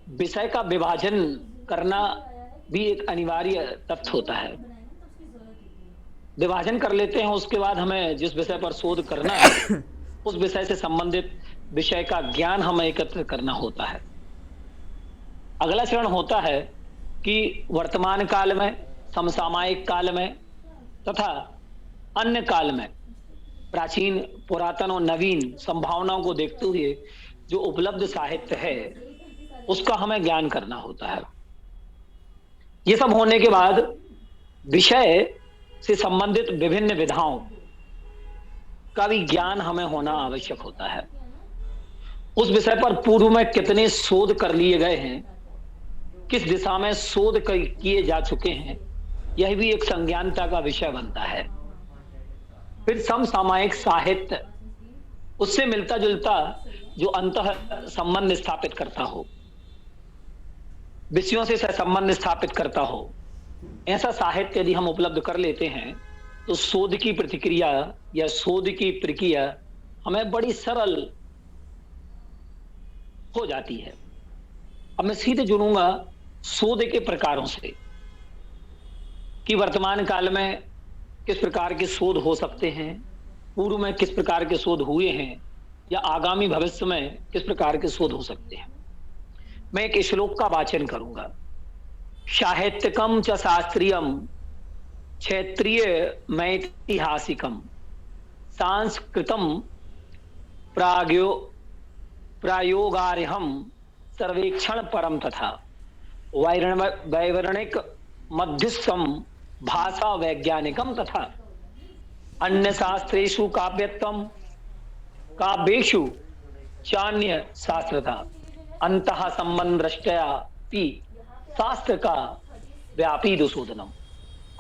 विषय का विभाजन करना भी एक अनिवार्य तथ्य होता है। विभाजन कर लेते हैं, उसके बाद हमें जिस विषय पर शोध करना है, उस विषय से संबंधित विषय का ज्ञान हमें एकत्र करना होता है। अगला चरण होता है कि वर्तमान काल में, समसामयिक काल में तथा अन्य काल में प्राचीन, पुरातन और नवीन संभावनाओं को देखते हुए जो उपलब्ध साहित्य है, उसका हमें ज्ञान करना होता है। ये सब होने के बाद विषय से संबंधित विभिन्न विधाओं का भी ज्ञान हमें होना आवश्यक होता है। उस विषय पर पूर्व में कितने शोध कर लिए गए हैं, किस दिशा में शोध किए जा चुके हैं, यह भी एक संज्ञानता का विषय बनता है। फिर समसामयिक साहित्य, उससे मिलता जुलता जो अंतः संबंध स्थापित करता हो, विषयों से संबंध स्थापित करता हो, ऐसा साहित्य यदि हम उपलब्ध कर लेते हैं तो शोध की प्रतिक्रिया या शोध की प्रक्रिया हमें बड़ी सरल हो जाती है। अब मैं सीधे जुड़ूंगा शोध के प्रकारों से कि वर्तमान काल में किस प्रकार के शोध हो सकते हैं, पूर्व में किस प्रकार के शोध हुए हैं, या आगामी भविष्य में किस प्रकार के शोध हो सकते हैं। मैं एक श्लोक का वाचन करूंगा। साहित्यकम च शास्त्रीयम क्षेत्रीय मैतिहासिकम सांस्कृतम प्रायोगार्हम सर्वेक्षण परम तथा वैवरणिक मध्यस्थम भाषा वैज्ञानिकम तथा अन्य शास्त्रेषु काव्यत्वम काव्येषु चान्य शास्त्रता अंतः संबंध दृष्टया पी शास्त्र का व्यापी दुशोधनम।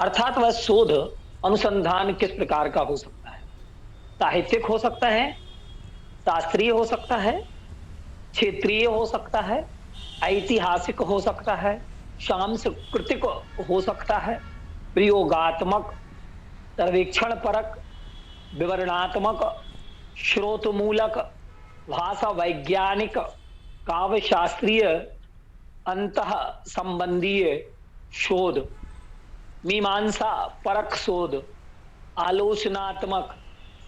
अर्थात वह शोध अनुसंधान किस प्रकार का हो सकता है। साहित्यिक हो सकता है, शास्त्रीय हो सकता है, क्षेत्रीय हो सकता है, ऐतिहासिक हो सकता है, सांस्कृतिक हो सकता है, प्रयोगात्मक, सर्वेक्षण परक, विवरणात्मक, श्रोतमूलक, भाषा वैज्ञानिक, काव्य शास्त्रीय, अंतः संबंधीय शोध, मीमांसा परक शोध, आलोचनात्मक,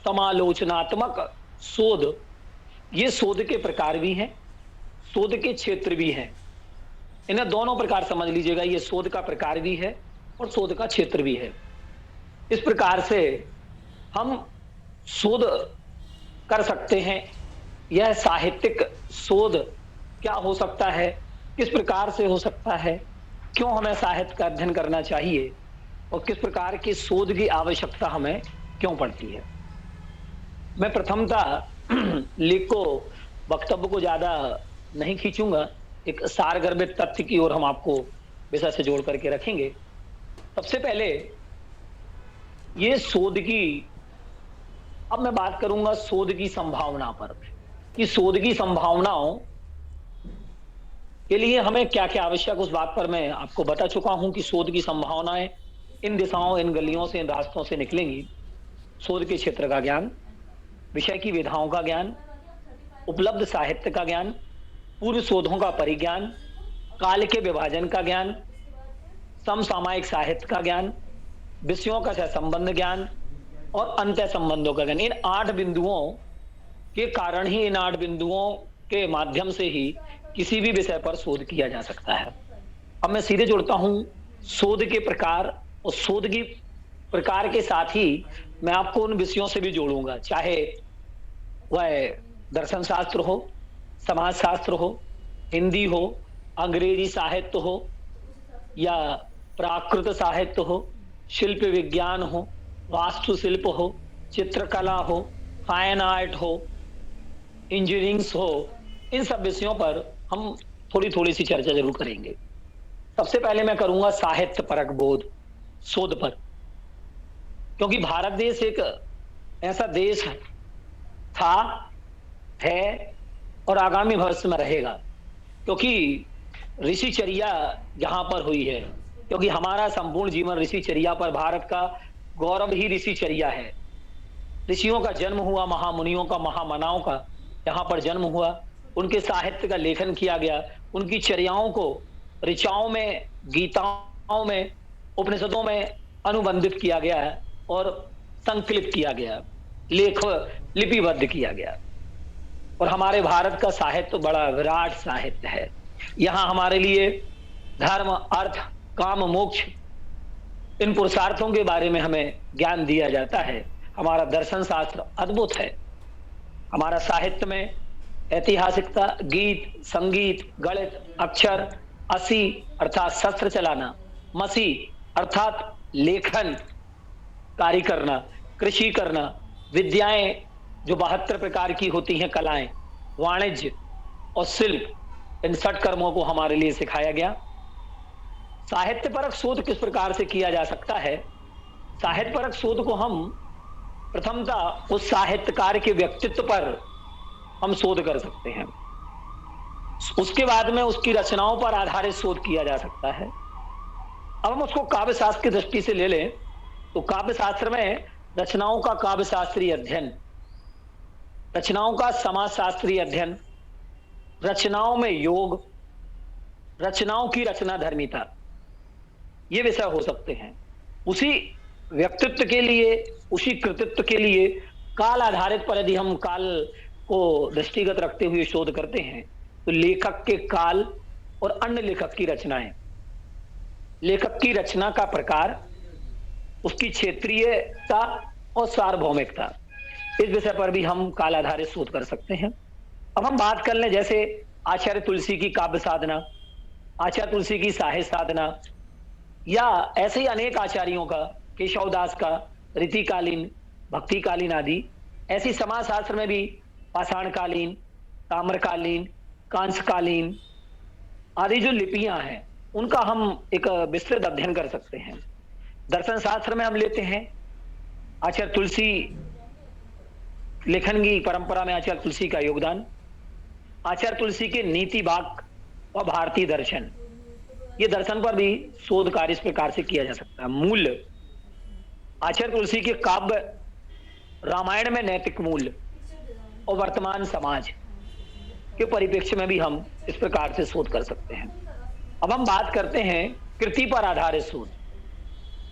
समालोचनात्मक शोध। ये शोध के प्रकार भी हैं, शोध के क्षेत्र भी हैं। इन्हें दोनों प्रकार समझ लीजिएगा, ये शोध का प्रकार भी है और शोध का क्षेत्र भी है। इस प्रकार से हम शोध कर सकते हैं। यह साहित्यिक शोध क्या हो सकता है, किस प्रकार से हो सकता है, क्यों हमें साहित्य का अध्ययन करना चाहिए और किस प्रकार की शोध की आवश्यकता हमें क्यों पड़ती है। मैं प्रथमतः लेख को, वक्तव्य को ज्यादा नहीं खींचूंगा, एक सारगर्भित तथ्य की ओर हम आपको विषय से जोड़ करके रखेंगे। सबसे पहले ये शोध की, अब मैं बात करूंगा शोध की संभावना पर कि शोध की संभावनाओं के लिए हमें क्या क्या आवश्यक, उस बात पर मैं आपको बता चुका हूं कि शोध की संभावनाएं इन दिशाओं, इन गलियों से, इन रास्तों से निकलेंगी। शोध के क्षेत्र का ज्ञान, विषय की विधाओं का ज्ञान, उपलब्ध साहित्य का ज्ञान, पूर्व शोधों का परिज्ञान, काल के विभाजन का ज्ञान, समसामयिक साहित्य का ज्ञान, विषयों का संबंध ज्ञान और अंतः संबंधों का ज्ञान। इन 8 बिंदुओं के कारण ही, इन 8 बिंदुओं के माध्यम से ही किसी भी विषय पर शोध किया जा सकता है। अब मैं सीधे जुड़ता हूं शोध के प्रकार, और शोध की प्रकार के साथ ही मैं आपको उन विषयों से भी जोड़ूंगा, चाहे वह दर्शन शास्त्र हो, समाज शास्त्र हो, हिंदी हो, अंग्रेजी साहित्य हो, या प्राकृत साहित्य हो, शिल्प विज्ञान हो, वास्तुशिल्प हो, चित्रकला हो, फाइन आर्ट हो, इंजीनियरिंग हो। इन सब विषयों पर हम थोड़ी थोड़ी सी चर्चा जरूर करेंगे। सबसे पहले मैं करूंगा साहित्य परक बोध, शोध पर, क्योंकि भारत देश एक ऐसा देश था, है और आगामी भविष्य में रहेगा, क्योंकि ऋषिचर्या जहां पर हुई है, क्योंकि हमारा संपूर्ण जीवन ऋषिचर्या पर, भारत का गौरव ही ऋषिचर्या है। ऋषियों का जन्म हुआ, महामुनियों का, महामनाओं का यहाँ पर जन्म हुआ, उनके साहित्य का लेखन किया गया, उनकी चर्याओं को ऋचाओं में, गीताओं में, उपनिषदों में अनुबंधित किया गया है और संकलित किया गया, लेख लिपिबद्ध किया गया। और हमारे भारत का साहित्य तो बड़ा विराट साहित्य है। यहाँ हमारे लिए धर्म, अर्थ, काम, मोक्ष, इन पुरुषार्थों के बारे में हमें ज्ञान दिया जाता है। हमारा दर्शन शास्त्र अद्भुत है। हमारा साहित्य में ऐतिहासिकता, गीत, संगीत, गणित, अक्षर, असी अर्थात शस्त्र चलाना, मसी अर्थात लेखन कार्य करना, कृषि करना, विद्याएं जो 72 प्रकार की होती हैं, कलाएं, वाणिज्य और शिल्प, इन 60 कर्मों को हमारे लिए सिखाया गया। साहित्य परक शोध किस प्रकार से किया जा सकता है? साहित्य परक शोध को हम प्रथमतः उस साहित्यकार के व्यक्तित्व पर हम शोध कर सकते हैं। उसके बाद में उसकी रचनाओं पर आधारित शोध किया जा सकता है। अब हम उसको काव्य शास्त्र की दृष्टि से ले लें तो काव्य शास्त्र में रचनाओं का काव्य शास्त्रीय अध्ययन, रचनाओं का समाज शास्त्रीय अध्ययन, रचनाओं में योग, रचनाओं की रचना धर्मिता, ये विषय हो सकते हैं। उसी व्यक्तित्व के लिए, उसी कृतित्व के लिए काल आधारित पर यदि हम काल को दृष्टिगत रखते हुए शोध करते हैं तो लेखक के काल और अन्य लेखक की रचनाएं, लेखक की रचना का प्रकार, उसकी क्षेत्रीयता और सार्वभौमिकता, इस विषय पर भी हम काल आधारित शोध कर सकते हैं। अब हम बात कर लें जैसे आचार्य तुलसी की काव्य साधना, आचार्य तुलसी की साहित्य साधना, या ऐसे ही अनेक आचार्यों का, केशवदास का, रीतिकालीन, भक्तिकालीन आदि, ऐसी समाज शास्त्र में भी पाषाणकालीन, ताम्रकालीन, कांस्यकालीन आदि जो लिपियां हैं उनका हम एक विस्तृत अध्ययन कर सकते हैं। दर्शन शास्त्र में हम लेते हैं आचार्य तुलसी, लेखन की परंपरा में आचार्य तुलसी का योगदान, आचार्य तुलसी के नीति वाक्य और भारतीय दर्शन, ये दर्शन पर भी शोध कार्य इस प्रकार से किया जा सकता है। मूल्य, आचार्य तुलसी के काव्य रामायण में नैतिक मूल्य और वर्तमान समाज के परिप्रेक्ष्य में भी हम इस प्रकार से शोध कर सकते हैं। अब हम बात करते हैं कृति पर आधारित शोध।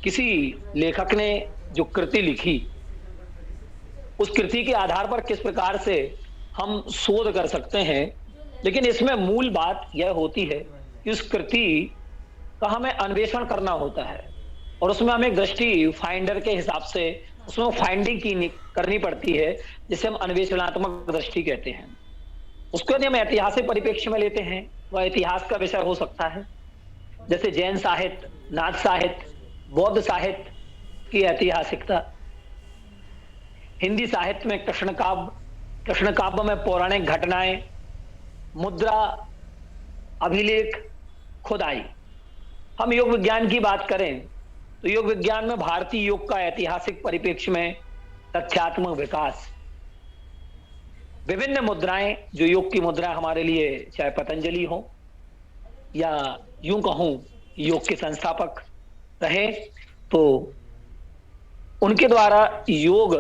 किसी लेखक ने जो कृति लिखी, उस कृति के आधार पर किस प्रकार से हम शोध कर सकते हैं, लेकिन इसमें मूल बात यह होती है कि उस कृति का हमें अन्वेषण करना होता है और उसमें हमें दृष्टि फाइंडर के हिसाब से उसमें फाइंडिंग करनी पड़ती है, जिसे हम अन्वेषणात्मक दृष्टि कहते हैं। उसको यदि हम ऐतिहासिक परिप्रेक्ष्य में लेते हैं, वह इतिहास का विषय हो सकता है, जैसे जैन साहित्य, नाथ साहित्य, बौद्ध साहित्य की ऐतिहासिकता, हिंदी साहित्य में कृष्ण काव्य, कृष्ण काव्य में पौराणिक घटनाएं, मुद्रा, अभिलेख, खुदाई। हम योग विज्ञान की बात करें तो योग विज्ञान में भारतीय योग का ऐतिहासिक परिप्रेक्ष्य में तथ्यात्मक विकास, विभिन्न मुद्राएं, जो योग की मुद्रा हमारे लिए चाहे पतंजलि हो या यूं कहूं योग के संस्थापक रहे, तो उनके द्वारा योग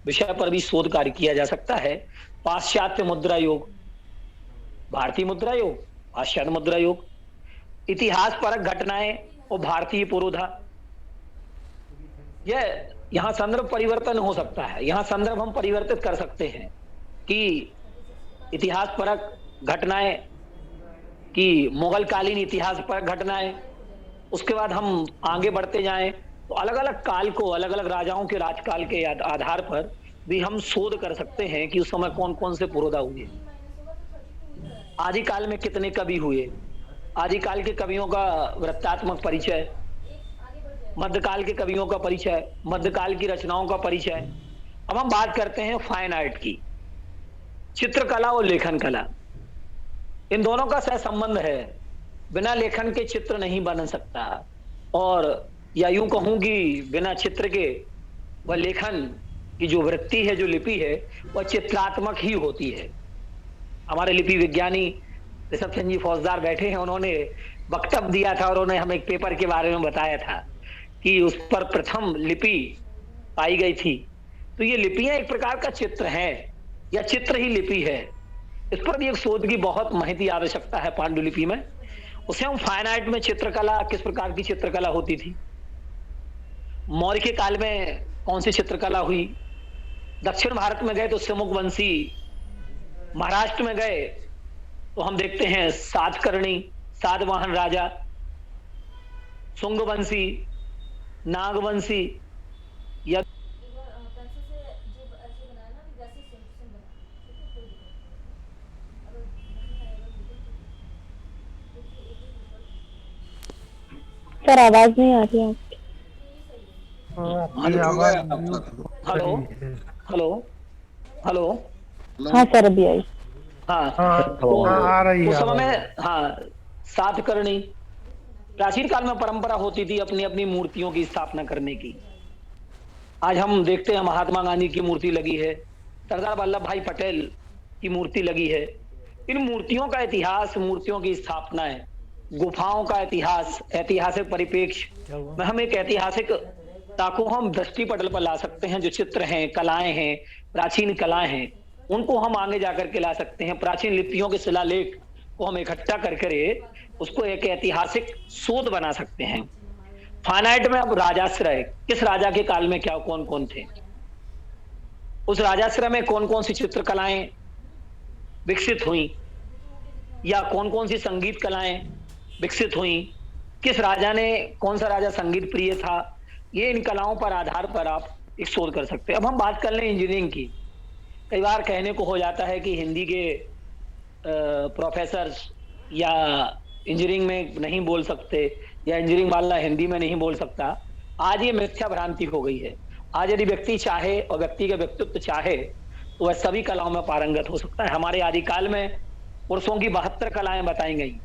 विषय पर भी शोध कार्य किया जा सकता है। पाश्चात्य मुद्रा योग, भारतीय मुद्रा योग, पाश्चात्य मुद्रा योग, इतिहास परक घटनाएं और भारतीय पुरोधा, यह यहां संदर्भ परिवर्तन हो सकता है। यहां संदर्भ हम परिवर्तित कर सकते हैं कि इतिहास परक घटनाएं, कि मुगल कालीन इतिहास परक घटनाएं, उसके बाद हम आगे बढ़ते जाएं तो अलग अलग काल को, अलग अलग राजाओं के राजकाल के आधार पर भी हम शोध कर सकते हैं कि उस समय कौन कौन से पुरोधा हुए, आदिकाल में कितने कवि हुए, आदिकाल के कवियों का वृत्तात्मक परिचय, मध्यकाल के कवियों का परिचय, मध्यकाल की रचनाओं का परिचय। अब हम बात करते हैं फाइन आर्ट की, चित्रकला और लेखन कला। इन दोनों का सहसंबंध है, बिना लेखन के चित्र नहीं बन सकता, और या यूं कहूं कि बिना चित्र के वह लेखन की जो वृत्ति है, जो लिपि है, वह चित्रात्मक ही होती है। हमारे लिपि विज्ञानी ऋषभ चंद्र जी फौजदार बैठे हैं, उन्होंने वक्तव्य दिया था और उन्होंने हमें एक पेपर के बारे में बताया था कि उस पर प्रथम लिपि पाई गई थी। तो ये लिपियां एक प्रकार का चित्र है या चित्र ही लिपि है। इस पर भी एक शोध की बहुत महती आवश्यकता है पांडुलिपि में। उसे हम फाइनाइट में चित्रकला, किस प्रकार की चित्रकला होती थी, मौर्य के काल में कौन सी चित्रकला हुई, दक्षिण भारत में गए तो सिमुकवंशी, महाराष्ट्र में गए तो हम देखते हैं सातकर्णी, सातवाहन राजा, शुंगवंशी, नागवंशी, या सर आवाज नहीं आ रही है आपकी। आपकी आवाज हेलो हेलो हेलो। हाँ सर अभी आई। हाँ तो आ रही उस है समय में हाँ सातकर्णी, प्राचीन काल में परंपरा होती थी अपनी अपनी मूर्तियों की स्थापना करने की। आज हम देखते हैं महात्मा गांधी की मूर्ति लगी है, सरदार वल्लभ भाई पटेल की मूर्ति लगी है। इन मूर्तियों का इतिहास, मूर्तियों की स्थापना है, गुफाओं का इतिहास, ऐतिहासिक परिप्रेक्ष्य में हम एक ऐतिहासिक ताको हम दृष्टि पटल पर ला सकते हैं। जो चित्र हैं, कलाएं हैं, प्राचीन कलाएं हैं, उनको हम आगे जाकर के ला सकते हैं। प्राचीन लिपियों के शिलालेख को हम इकट्ठा करके उसको एक ऐतिहासिक शोध बना सकते हैं। फाइनाइट में अब राजाश्रय, किस राजा के काल में क्या कौन कौन थे, उस राजाश्रय में कौन कौन सी चित्रकलाएं विकसित हुई, या कौन कौन सी संगीत कलाएं विकसित हुई, किस राजा ने, कौन सा राजा संगीत प्रिय था, ये इन कलाओं पर आधार पर आप एक शोध कर सकते हैं। अब हम बात कर लें इंजीनियरिंग की। कई बार कहने को हो जाता है कि हिंदी के प्रोफेसर या इंजीनियरिंग में नहीं बोल सकते, या इंजीनियरिंग वाला हिंदी में नहीं बोल सकता। आज ये मिथ्या भ्रांति हो गई है। आज यदि व्यक्ति चाहे और व्यक्ति का व्यक्तित्व चाहे तो वह सभी कलाओं में पारंगत हो सकता है। हमारे आदिकाल में पुरुषों की 72 कलाएं बताई गई,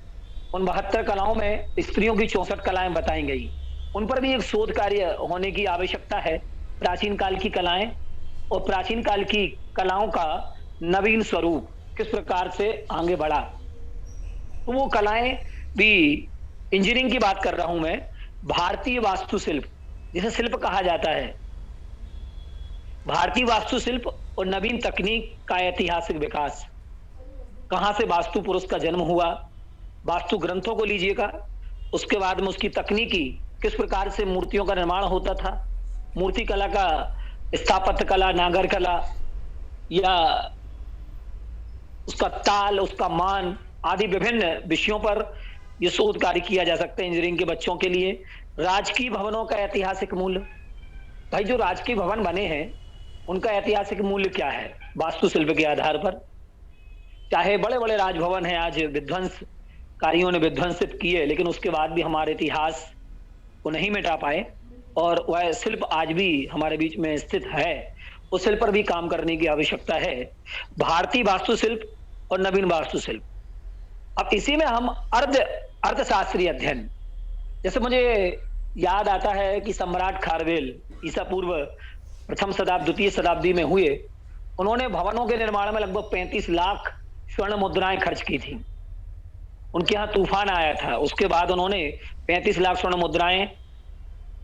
उन 72 कलाओं में स्त्रियों की 64 कलाएं बताई गई। उन पर भी एक शोध कार्य होने की आवश्यकता है। प्राचीन काल की कलाएं और प्राचीन काल की कलाओं का नवीन स्वरूप किस प्रकार से आगे बढ़ा, तो वो कलाएं भी, इंजीनियरिंग की बात कर रहा हूं मैं। भारतीय वास्तुशिल्प, जिसे शिल्प कहा जाता है, भारतीय वास्तुशिल्प और नवीन तकनीक का ऐतिहासिक विकास, कहां से वास्तु पुरुष का जन्म हुआ, वास्तु ग्रंथों को लीजिएगा, उसके बाद में उसकी तकनीकी, किस प्रकार से मूर्तियों का निर्माण होता था, मूर्ति कला का, स्थापत्य कला, नागर कला, या उसका ताल, उसका मान आदि विभिन्न विषयों पर यह शोध कार्य किया जा सकता है इंजीनियरिंग के बच्चों के लिए। राजकीय भवनों का ऐतिहासिक मूल्य, भाई जो राजकीय भवन बने हैं उनका ऐतिहासिक मूल्य क्या है, वास्तुशिल्प के आधार पर। चाहे बड़े बड़े राजभवन हैं, आज विध्वंसकारियों ने विध्वंसित किए, लेकिन उसके बाद भी हमारे इतिहास को नहीं मिटा पाए, और वह शिल्प आज भी हमारे बीच में स्थित है। उस शिल्प पर भी काम करने की आवश्यकता है। भारतीय वास्तुशिल्प और नवीन वास्तुशिल्प। अब इसी में हम अर्थशास्त्रीय अध्ययन, जैसे मुझे याद आता है कि सम्राट खारवेल ईसा पूर्व प्रथम शताब्दी, द्वितीय शताब्दी में हुए, उन्होंने भवनों के निर्माण में लगभग 35 लाख स्वर्ण मुद्राएं खर्च की थी। उनके यहाँ तूफान आया था, उसके बाद उन्होंने 35 लाख स्वर्ण मुद्राएं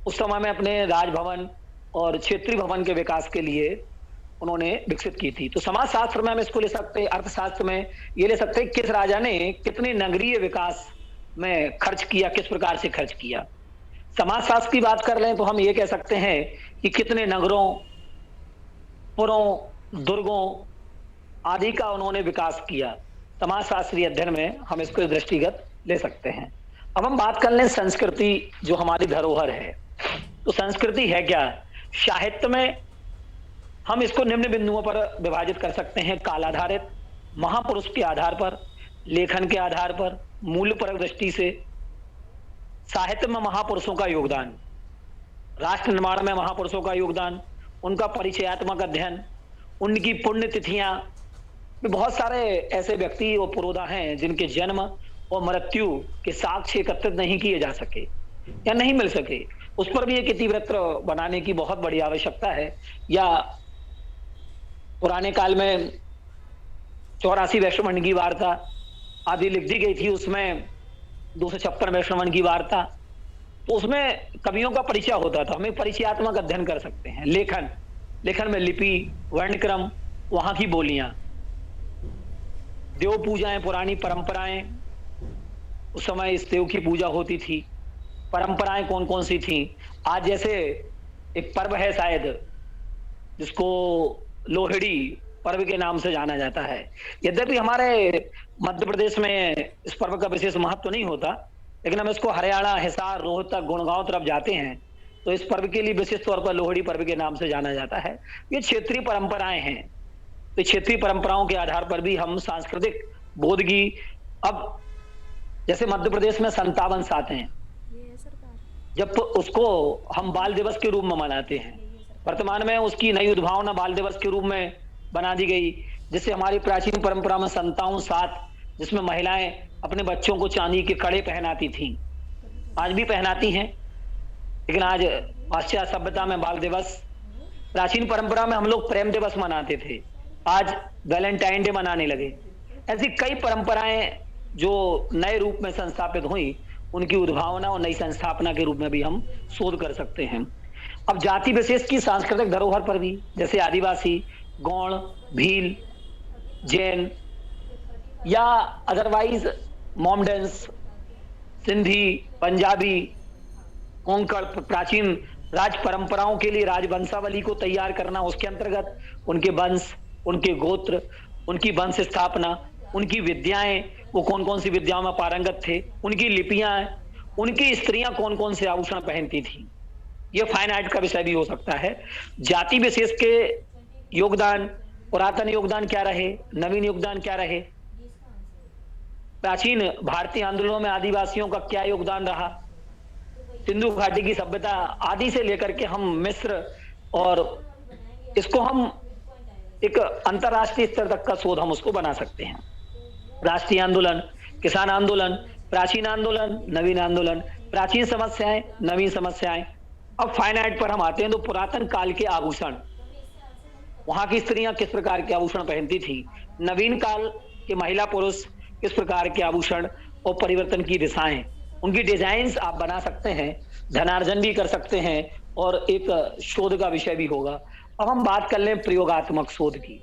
उस समय में अपने राजभवन और क्षेत्रीय भवन के विकास के लिए उन्होंने विकसित की थी। तो समाज शास्त्र में हम इसको ले सकते हैं, अर्थशास्त्र में ये ले सकते हैं किस राजा ने कितने नगरीय विकास में खर्च किया, किस प्रकार से खर्च किया। समाज शास्त्र की बात कर लें तो हम ये कह सकते हैं कि कितने नगरों, पुरों, दुर्गों आदि का उन्होंने विकास किया। समाजशास्त्रीय अध्ययन में हम इसको दृष्टिगत ले सकते हैं। अब हम बात कर लें संस्कृति, जो हमारी धरोहर है। तो संस्कृति है क्या? साहित्य में हम इसको निम्न बिंदुओं पर विभाजित कर सकते हैं: काल आधारित, महापुरुष के आधार पर, लेखन के आधार पर, मूल्यपरक दृष्टि से। साहित्य में महापुरुषों का योगदान, राष्ट्र निर्माण में महापुरुषों का योगदान, उनका परिचयात्मक अध्ययन, उनकी पुण्यतिथियां। बहुत सारे ऐसे व्यक्ति और पुरोधा हैं जिनके जन्म और मृत्यु के साक्ष्य एकत्रित नहीं किए जा सके या नहीं मिल सके, उस पर भी एक इतिवृत्त बनाने की बहुत बड़ी आवश्यकता है। या पुराने काल में 84 वैश्रवण की वार्ता आदि लिख दी गई थी, उसमें 256 वैश्रवण की वार्ता, तो उसमें कवियों का परिचय होता था। हम एक परिचयात्मक अध्ययन कर सकते हैं। लेखन में लिपि, वर्णक्रम, वहां की बोलियां। देव पूजाएं, पुरानी परंपराएं, उस समय इस देव की पूजा होती थी। परंपराएं कौन कौन सी थी? आज जैसे एक पर्व है शायद, जिसको लोहड़ी पर्व के नाम से जाना जाता है। यद्यपि हमारे मध्य प्रदेश में इस पर्व का विशेष महत्व तो नहीं होता, लेकिन हम इसको हरियाणा, हिसार, रोहतक, गुड़गांव तरफ जाते हैं तो इस पर्व के लिए विशेष तौर पर लोहड़ी पर्व के नाम से जाना जाता है। ये क्षेत्रीय परंपराएं हैं, तो क्षेत्रीय परंपराओं के आधार पर भी हम सांस्कृतिक बोध की, अब जैसे मध्य प्रदेश में 57 आते हैं, जब उसको हम बाल दिवस के रूप में मनाते हैं। वर्तमान में उसकी नई उद्भावना बाल दिवस के रूप में बना दी गई, जिससे हमारी प्राचीन परंपरा में 57 जिसमें महिलाएं अपने बच्चों को चांदी के कड़े पहनाती थीं, आज भी पहनाती हैं, लेकिन आज पाश्चात्य सभ्यता में बाल दिवस, प्राचीन परंपरा में हम लोग प्रेम दिवस मनाते थे, आज वैलेंटाइन डे मनाने लगे। ऐसी कई परंपराएं जो नए रूप में संस्थापित हुई, उनकी उद्भावना और नई संस्थापना के रूप में भी हम शोध कर सकते हैं। अब जाति विशेष की सांस्कृतिक धरोहर पर भी, जैसे आदिवासी, गौड़, भील, जैन या अदरवाइज मोमडेंस, सिंधी, पंजाबी, कोंकण, प्राचीन राज परंपराओं के लिए राजवंशावली को तैयार करना, उसके अंतर्गत उनके वंश, उनके गोत्र, उनकी वंश स्थापना, उनकी विद्याएं, वो कौन कौन सी विद्याओं में पारंगत थे, उनकी लिपियां, उनकी स्त्रियां कौन कौन से आभूषण पहनती थी, ये फाइन आर्ट का विषय भी हो सकता है। जाति विशेष के योगदान, पुरातन योगदान क्या रहे, नवीन योगदान क्या रहे, प्राचीन भारतीय आंदोलनों में आदिवासियों का क्या योगदान रहा, सिंधु घाटी की सभ्यता आदि से लेकर के हम मिस्र, और इसको हम एक अंतरराष्ट्रीय स्तर तक का शोध हम उसको बना सकते हैं। राष्ट्रीय आंदोलन, किसान आंदोलन, प्राचीन आंदोलन, नवीन आंदोलन, प्राचीन समस्याएं, नवीन समस्याएं। अब फाइन आर्ट पर हम आते हैं तो पुरातन काल के आभूषण, वहां की स्त्रियां किस प्रकार के आभूषण पहनती थी, नवीन काल के महिला पुरुष किस प्रकार के आभूषण और परिवर्तन की दिशाएं, उनकी डिजाइन्स आप बना सकते हैं, धनार्जन भी कर सकते हैं और एक शोध का विषय भी होगा। अब हम बात कर लें प्रयोगात्मक शोध की।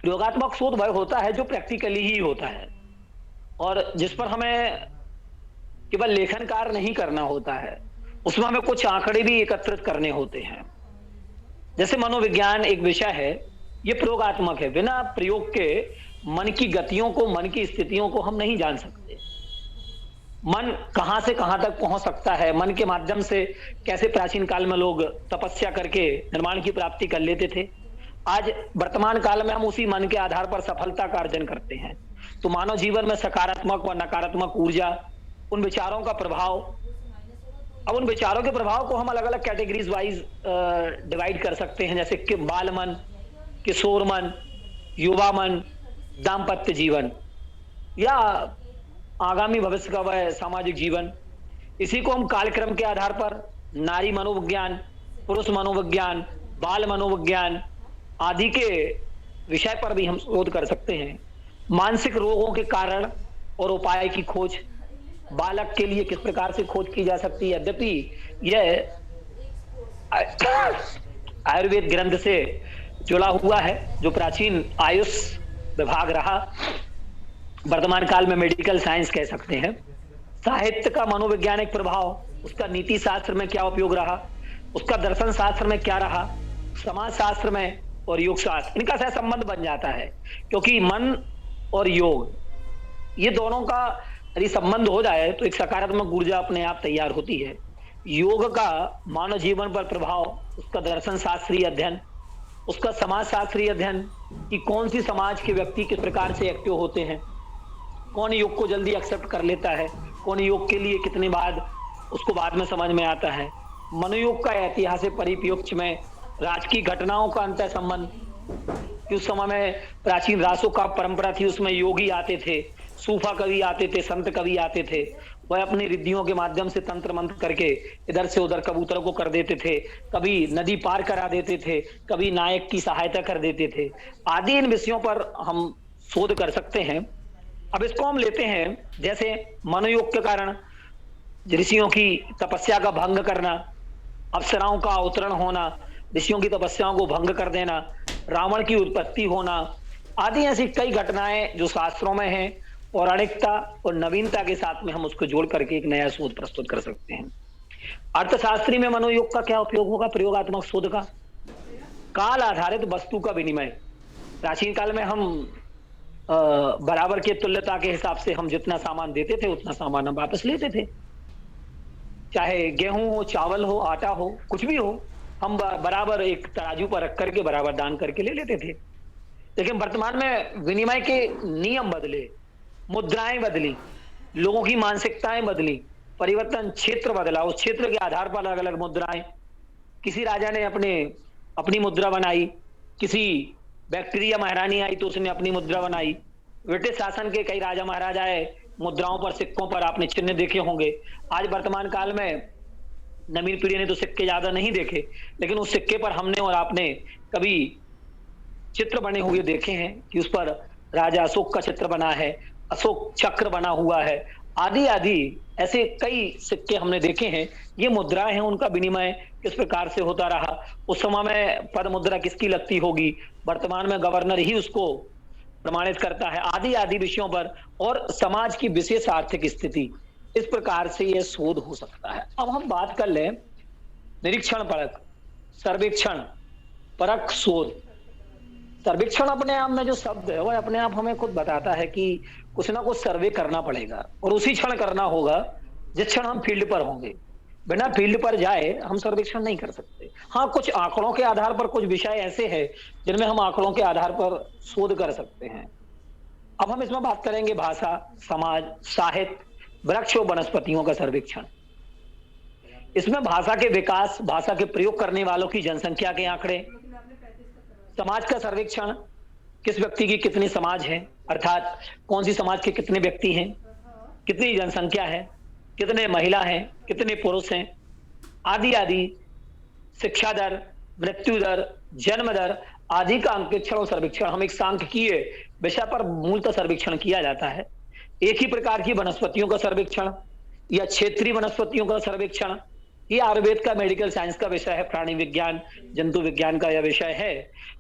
प्रयोगात्मक शोध वह होता है जो प्रैक्टिकली ही होता है और जिस पर हमें केवल लेखन कार्य नहीं करना होता है, उसमें हमें कुछ आंकड़े भी एकत्रित करने होते हैं। जैसे मनोविज्ञान एक विषय है, ये प्रयोगात्मक है, बिना प्रयोग के मन की गतियों को, मन की स्थितियों को हम नहीं जान सकते। मन कहां से कहां तक पहुंच सकता है, मन के माध्यम से कैसे प्राचीन काल में लोग तपस्या करके निर्माण की प्राप्ति कर लेते थे, आज वर्तमान काल में हम उसी मन के आधार पर सफलता का अर्जन करते हैं। तो मानव जीवन में सकारात्मक व नकारात्मक ऊर्जा, उन विचारों का प्रभाव, अब उन विचारों के प्रभाव को हम अलग अलग कैटेगरीज वाइज डिवाइड कर सकते हैं, जैसे कि बाल मन, किशोर मन, युवा मन, दाम्पत्य जीवन या आगामी भविष्य का वह सामाजिक जीवन। इसी को हम कालक्रम के आधार पर नारी मनोविज्ञान, पुरुष मनोविज्ञान, बाल मनोविज्ञान आदि के विषय पर भी हम शोध कर सकते हैं। मानसिक रोगों के कारण और उपाय की खोज, बालक के लिए किस प्रकार से खोज की जा सकती है, यद्यपि यह आयुर्वेद ग्रंथ से जुड़ा हुआ है, जो प्राचीन आयुष विभाग रहा, वर्तमान काल में मेडिकल साइंस कह सकते हैं। साहित्य का मनोवैज्ञानिक प्रभाव, उसका नीति शास्त्र में क्या उपयोग रहा, उसका दर्शन शास्त्र में क्या रहा, समाज शास्त्र में और योग शास्त्र, इनका सह संबंध बन जाता है, क्योंकि मन और योग ये दोनों का यदि संबंध हो जाए तो एक सकारात्मक ऊर्जा अपने आप तैयार होती है। योग का मानव जीवन पर प्रभाव, उसका दर्शन शास्त्रीय अध्ययन, उसका समाज शास्त्रीय अध्ययन कि कौन सी समाज के व्यक्ति किस प्रकार से एक्टिव होते हैं, कौन योग को जल्दी एक्सेप्ट कर लेता है, कौन योग के लिए कितने बाद उसको बाद में समझ में आता है। मनोयोग का ऐतिहासिक परिप्रेक्ष्य में राजकीय घटनाओं का अंतर संबंध, कि उस समय में प्राचीन रासों का परंपरा थी, उसमें योगी आते थे, सूफा कवि आते थे, संत कवि आते थे, वह अपनी रिद्धियों के माध्यम से तंत्र मंत्र करके इधर से उधर कबूतरों को कर देते थे, कभी नदी पार करा देते थे, कभी नायक की सहायता कर देते थे आदि। इन विषयों पर हम शोध कर सकते हैं। अब इसको हम लेते हैं, जैसे मनोयोग के कारण ऋषियों की तपस्या का भंग करना, अप्सराओं का अवतरण होना, ऋषियों की तपस्याओं को भंग कर देना, रावण की उत्पत्ति होना, आदि ऐसी कई घटनाएं जो शास्त्रों में हैं, पौराणिकता और नवीनता के साथ में हम उसको जोड़ करके एक नया शोध प्रस्तुत कर सकते हैं। अर्थशास्त्री में मनोयोग का क्या उपयोग होगा? प्रयोगात्मक शोध का। काल आधारित वस्तु का विनिमय। प्राचीन काल में हम बराबर के तुल्यता के हिसाब से हम जितना सामान देते थे उतना सामान हम वापस लेते थे। चाहे गेहूं हो, चावल हो, आटा हो, कुछ भी हो, हम बराबर एक तराजू पर रख करके बराबर दान करके ले लेते थे। लेकिन वर्तमान में विनिमय के नियम बदले, मुद्राएं बदली, लोगों की मानसिकताएं बदली, परिवर्तन क्षेत्र बदला, उस क्षेत्र के आधार पर अलग अलग मुद्राएं। किसी राजा ने अपनी मुद्रा बनाई, किसी बैक्टीरिया महारानी आई तो उसने अपनी मुद्रा बनाई। ब्रिटिश शासन के कई राजा महाराजा आए, मुद्राओं पर, सिक्कों पर आपने चिन्ह देखे होंगे। आज वर्तमान काल में नवीन पीढ़ी ने तो सिक्के ज्यादा नहीं देखे, लेकिन उस सिक्के पर हमने और आपने कभी चित्र बने हुए देखे हैं कि उस पर राजा अशोक का चित्र बना है, अशोक चक्र बना हुआ है, आदि आदि ऐसे कई सिक्के हमने देखे हैं। ये मुद्राएं हैं, उनका विनिमय किस प्रकार से होता रहा। उस समय में पद मुद्रा किसकी लगती होगी, वर्तमान में गवर्नर ही उसको प्रमाणित करता है, आदि आदि विषयों पर, और समाज की विशेष आर्थिक स्थिति, इस प्रकार से यह शोध हो सकता है। अब हम बात कर लें निरीक्षण परक, सर्वेक्षण परक शोध। सर्वेक्षण अपने आप में जो शब्द है वह अपने आप हमें खुद बताता है कि कुछ ना कुछ सर्वे करना पड़ेगा, और उसी क्षण करना होगा जिस क्षण हम फील्ड पर होंगे। बिना फील्ड पर जाए हम सर्वेक्षण नहीं कर सकते। हाँ, कुछ आंकड़ों के आधार पर कुछ विषय ऐसे हैं जिनमें हम आंकड़ों के आधार पर शोध कर सकते हैं। अब हम इसमें बात करेंगे भाषा, समाज, साहित्य, वृक्ष और वनस्पतियों का सर्वेक्षण। इसमें भाषा के विकास, भाषा के प्रयोग करने वालों की जनसंख्या के आंकड़े, समाज का सर्वेक्षण, किस व्यक्ति की कितनी समाज है, अर्थात कौन सी समाज के कितने व्यक्ति हैं, कितनी जनसंख्या है, कितने महिला हैं, कितने पुरुष हैं, आदि आदि, शिक्षा दर, मृत्यु दर, जन्म दर आदि का अंकेक्षण और सर्वेक्षण हम एक सांख्यिकीय विषय पर मूलतः सर्वेक्षण किया जाता है। एक ही प्रकार की वनस्पतियों का सर्वेक्षण या क्षेत्रीय वनस्पतियों का सर्वेक्षण, ये आयुर्वेद का, मेडिकल साइंस का विषय है, प्राणी विज्ञान, जंतु विज्ञान का यह विषय है।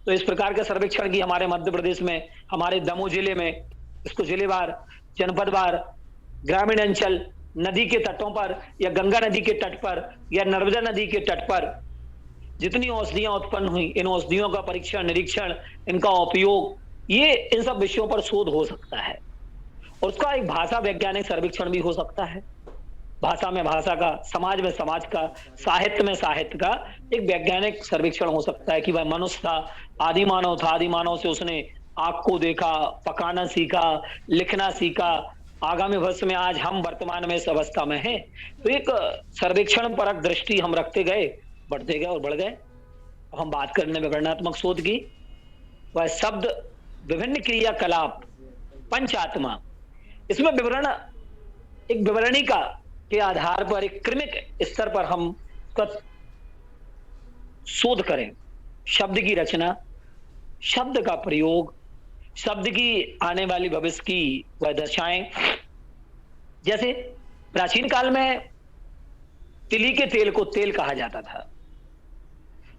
तो इस प्रकार के सर्वेक्षण की हमारे मध्य प्रदेश में, हमारे दमोह जिले में इसको जिलेवार, जनपदवार, ग्रामीण अंचल, नदी के तटों पर या गंगा नदी के तट पर या नर्मदा नदी के तट पर जितनी औषधियां उत्पन्न हुई, इन औषधियों का परीक्षण, निरीक्षण, इनका उपयोग, ये इन सब विषयों पर शोध हो सकता है। और उसका एक भाषा वैज्ञानिक सर्वेक्षण भी हो सकता है। भाषा में भाषा का, समाज में समाज का, साहित्य में साहित्य का एक वैज्ञानिक सर्वेक्षण हो सकता है कि वह मनुष्य था, आदि मानव था, आदि मानव से उसने आग को देखा, पकाना सीखा, लिखना सीखा, आगामी भविष्य में आज हम वर्तमान में इस अवस्था में हैं। तो एक सर्वेक्षण परक दृष्टि हम रखते गए, बढ़ते गए और बढ़ गए। अब हम बात करने में वर्णनात्मक शोध की, वह शब्द, विभिन्न क्रियाकलाप, पंचात्मा, इसमें विवरण, एक विवरणिका के आधार पर, एक क्रमिक स्तर पर हम शोध करें। शब्द की रचना, शब्द का प्रयोग, शब्द की आने वाली भविष्य की वह दशाएं। जैसे प्राचीन काल में तिली के तेल को तेल कहा जाता था,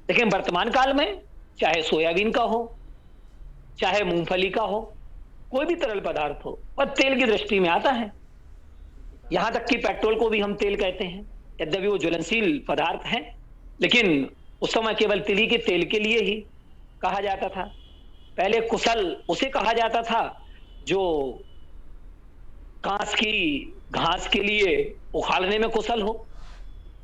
लेकिन वर्तमान काल में चाहे सोयाबीन का हो, चाहे मूंगफली का हो, कोई भी तरल पदार्थ हो, वह तेल की दृष्टि में आता है। यहां तक कि पेट्रोल को भी हम तेल कहते हैं, यद्यपि वो ज्वलनशील पदार्थ है, लेकिन उस समय केवल तिली के तेल के लिए ही कहा जाता था। पहले कुशल उसे कहा जाता था जो कांस की घास के लिए उखाड़ने में कुशल हो,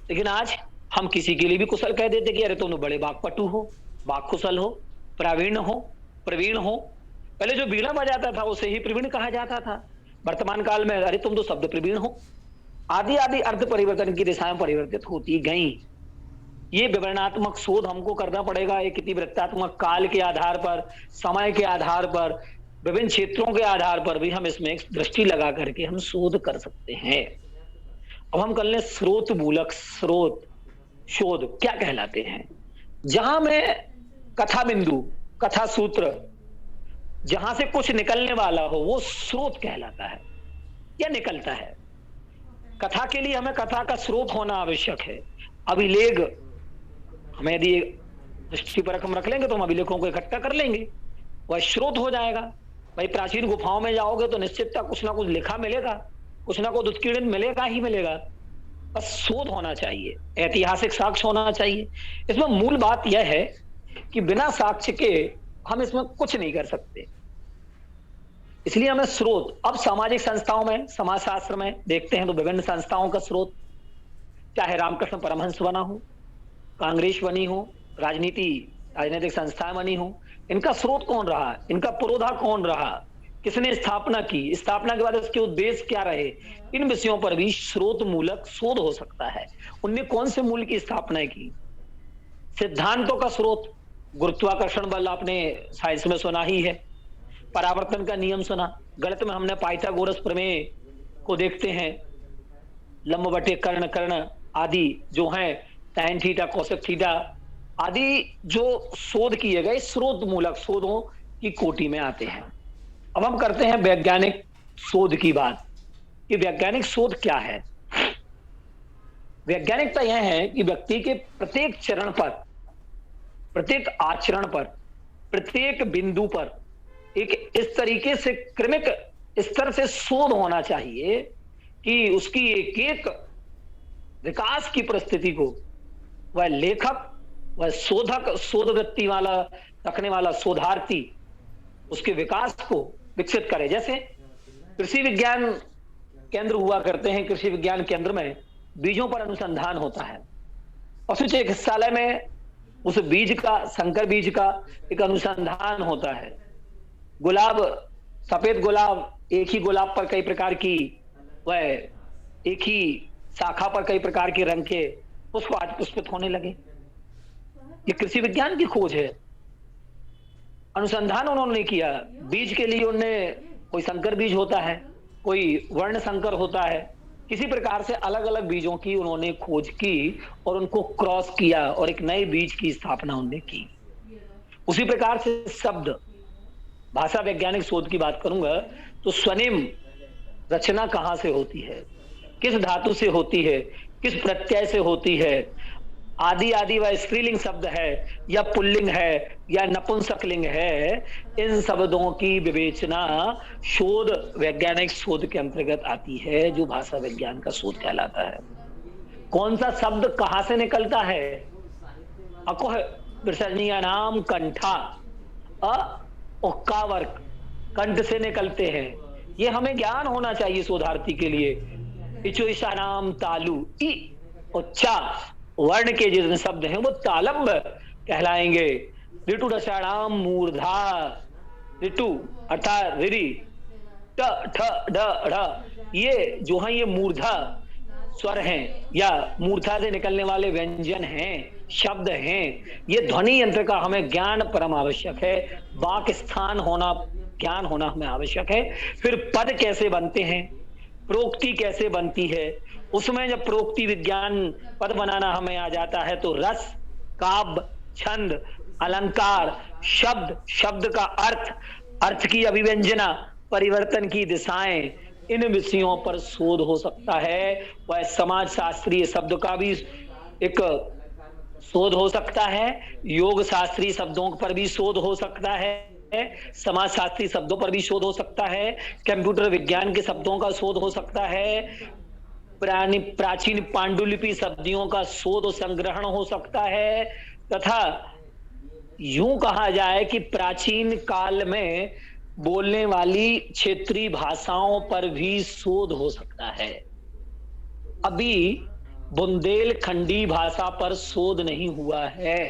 लेकिन आज हम किसी के लिए भी कुशल कह देते कि अरे तुम बड़े बागपटु हो, बाग कुशल हो, प्रवीण हो। पहले जो बीड़ा बजाता था उसे ही प्रवीण कहा जाता था, वर्तमान काल में अरे तुम तो शब्द प्रवीण हो। आदि आदि अर्थ परिवर्तन की दिशाएं परिवर्तित होती गई। ये विवरणात्मक शोध हमको करना पड़ेगा। एक इतिवृत्तात्मक काल के आधार पर, समय के आधार पर, विभिन्न क्षेत्रों के आधार पर भी हम इसमें दृष्टि लगा करके हम शोध कर सकते हैं। अब हम कर लें स्रोत मूलक स्रोत शोध क्या कहलाते हैं। जहां में कथा बिंदु, कथा सूत्र, जहां से कुछ निकलने वाला हो वो स्रोत कहलाता है या निकलता है। कथा के लिए हमें कथा का स्रोत होना आवश्यक है। अभिलेख हमें यदि दृष्टि पर हम रख लेंगे तो हम अभिलेखों को इकट्ठा कर लेंगे। वह स्रोत हो जाएगा। भाई प्राचीन गुफाओं में जाओगे तो निश्चितता कुछ ना कुछ लिखा मिलेगा, कुछ ना कुछ उत्कीर्णन मिलेगा ही मिलेगा। बस शोध होना चाहिए, ऐतिहासिक साक्ष्य होना चाहिए। इसमें मूल बात यह है कि बिना साक्ष्य के हम इसमें कुछ नहीं कर सकते। इसलिए हमें स्रोत, अब सामाजिक संस्थाओं में, समाजशास्त्र में देखते हैं तो विभिन्न संस्थाओं का स्रोत, चाहे रामकृष्ण परमहंस बना हो, कांग्रेस बनी हो, राजनीतिक संस्थाएं बनी हो, इनका स्रोत कौन रहा, इनका पुरोधा कौन रहा, किसने स्थापना की, स्थापना के बाद इसके उद्देश्य क्या रहे, इन विषयों पर भी स्रोत मूलक शोध हो सकता है। उनने कौन से मूल की स्थापना की। सिद्धांतों का स्रोत, गुरुत्वाकर्षण बल आपने साइंस में सुना ही है, परावर्तन का नियम सुना, गणित में हमने पाइथागोरस प्रमेय को देखते हैं, लंब बटे कर्ण कर्ण आदि जो है, tan थीटा कोसेक थीटा आदि जो शोध किए गए स्रोत मूलक शोधों की कोटि में आते हैं। अब हम करते हैं वैज्ञानिक शोध की बात कि वैज्ञानिक शोध क्या है। वैज्ञानिकता यह है कि व्यक्ति के प्रत्येक चरण पर, प्रत्येक आचरण पर, प्रत्येक बिंदु पर एक इस तरीके से क्रमिक स्तर से शोध होना चाहिए कि उसकी एक एक विकास की परिस्थिति को वह लेखक, वह शोधक, शोध वृत्ति वाला रखने वाला शोधार्थी उसके विकास को विकसित करे। जैसे कृषि विज्ञान केंद्र हुआ करते हैं, कृषि विज्ञान केंद्र में बीजों पर अनुसंधान होता है, पशु चिकित्सालय में उस बीज का, संकर बीज का एक अनुसंधान होता है। गुलाब, सफेद गुलाब, एक ही गुलाब पर कई प्रकार की, वह एक ही शाखा पर कई प्रकार के रंग के पुष्प आज पुष्पित होने लगे। ये कृषि विज्ञान की खोज है, अनुसंधान उन्होंने किया। बीज के लिए उन्होंने, कोई संकर बीज होता है, कोई वर्ण संकर होता है, किसी प्रकार से अलग अलग बीजों की उन्होंने खोज की और उनको क्रॉस किया और एक नए बीज की स्थापना उन्होंने की। उसी प्रकार से शब्द, भाषा वैज्ञानिक शोध की बात करूंगा तो स्वनिम रचना कहां से होती है, किस धातु से होती है, किस प्रत्यय से होती है, आदि आदि वह स्त्रीलिंग शब्द है या पुल्लिंग है या नपुंसकलिंग है, इन शब्दों की विवेचना शोध, वैज्ञानिक शोध के अंतर्गत आती है, जो भाषा विज्ञान का शोध कहलाता है। कौन सा शब्द कहां से निकलता है, अकुह विसर्जनीय नाम कंठा, वर्ग कंठ से निकलते हैं, ये हमें ज्ञान होना चाहिए शोधार्थी के लिए। इचोईशा नाम तालु, ई उच्चा वर्ण के जितने शब्द हैं वो तालंब कहलाएंगे। ऋतु दशाणाम मूर्धा, ऋतु अर्थात ऋरी, ट ठ ढ ढ, ये जो है ये मूर्धा स्वर हैं या मूर्धा से निकलने वाले व्यंजन हैं, शब्द हैं। ये ध्वनि यंत्र का हमें ज्ञान परम आवश्यक है, वाक स्थान होना, ज्ञान होना हमें आवश्यक है। फिर पद कैसे बनते हैं, प्रोक्ति कैसे बनती है, उसमें जब प्रोक्ति विज्ञान पद बनाना हमें आ जाता है तो रस, काव्य, छंद, अलंकार, शब्द, शब्द का अर्थ, अर्थ की अभिव्यंजना, परिवर्तन की दिशाएं, इन विषयों पर शोध हो सकता है। वह समाज शास्त्रीय शब्द का भी एक शोध हो सकता है, योग शास्त्रीय शब्दों पर भी शोध हो सकता है, समाज शास्त्रीय शब्दों पर भी शोध हो सकता है, कंप्यूटर विज्ञान के शब्दों का शोध हो सकता है, प्राचीन पांडुलिपि शब्दियों का शोध और संग्रहण हो सकता है, तथा यूं कहा जाए कि प्राचीन काल में बोलने वाली क्षेत्रीय भाषाओं पर भी शोध हो सकता है। अभी बुंदेलखंडी भाषा पर शोध नहीं हुआ है,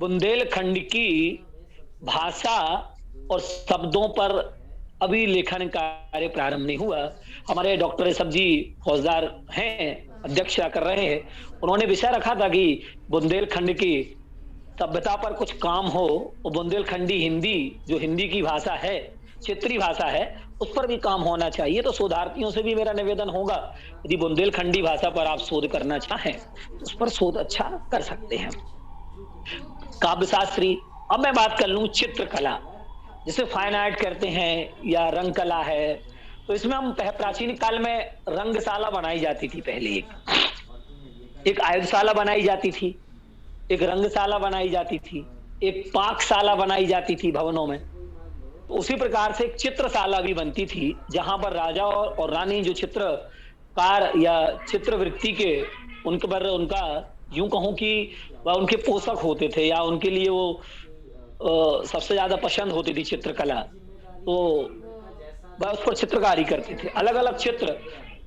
बुंदेलखंड की भाषा और शब्दों पर अभी लेखन कार्य प्रारंभ नहीं हुआ। हमारे डॉक्टर ऋषभ जी फौजदार हैं, अध्यक्ष कर रहे हैं, उन्होंने विषय रखा था कि बुंदेलखंड की सभ्यता पर कुछ काम हो और बुंदेलखंडी हिंदी, जो हिंदी की भाषा है, क्षेत्रीय भाषा है, उस पर भी काम होना चाहिए। तो शोधार्थियों से भी मेरा निवेदन होगा, यदि बुंदेलखंडी भाषा पर आप शोध करना चाहें तो उस पर शोध अच्छा कर सकते हैं। काव्य शास्त्री, अब मैं बात कर लूं चित्रकला, जिसे फाइन आर्ट करते हैं या रंग कला है, तो इसमें हम प्राचीन काल में रंगशाला बनाई जाती थी। पहले एक आयुधशाला बनाई जाती थी, एक रंगशाला बनाई जाती थी, एक पाकशाला बनाई जाती थी भवनों में, तो उसी प्रकार से एक चित्रशाला भी बनती थी, जहां पर राजा और रानी जो चित्रकार या चित्रवृत्ति के उनके पर उनका यूं कहूं कि वह उनके पोषक होते थे या उनके लिए वो सबसे ज्यादा पसंद होती थी चित्रकला। तो वह उस पर चित्रकारी करते थे, अलग अलग चित्र।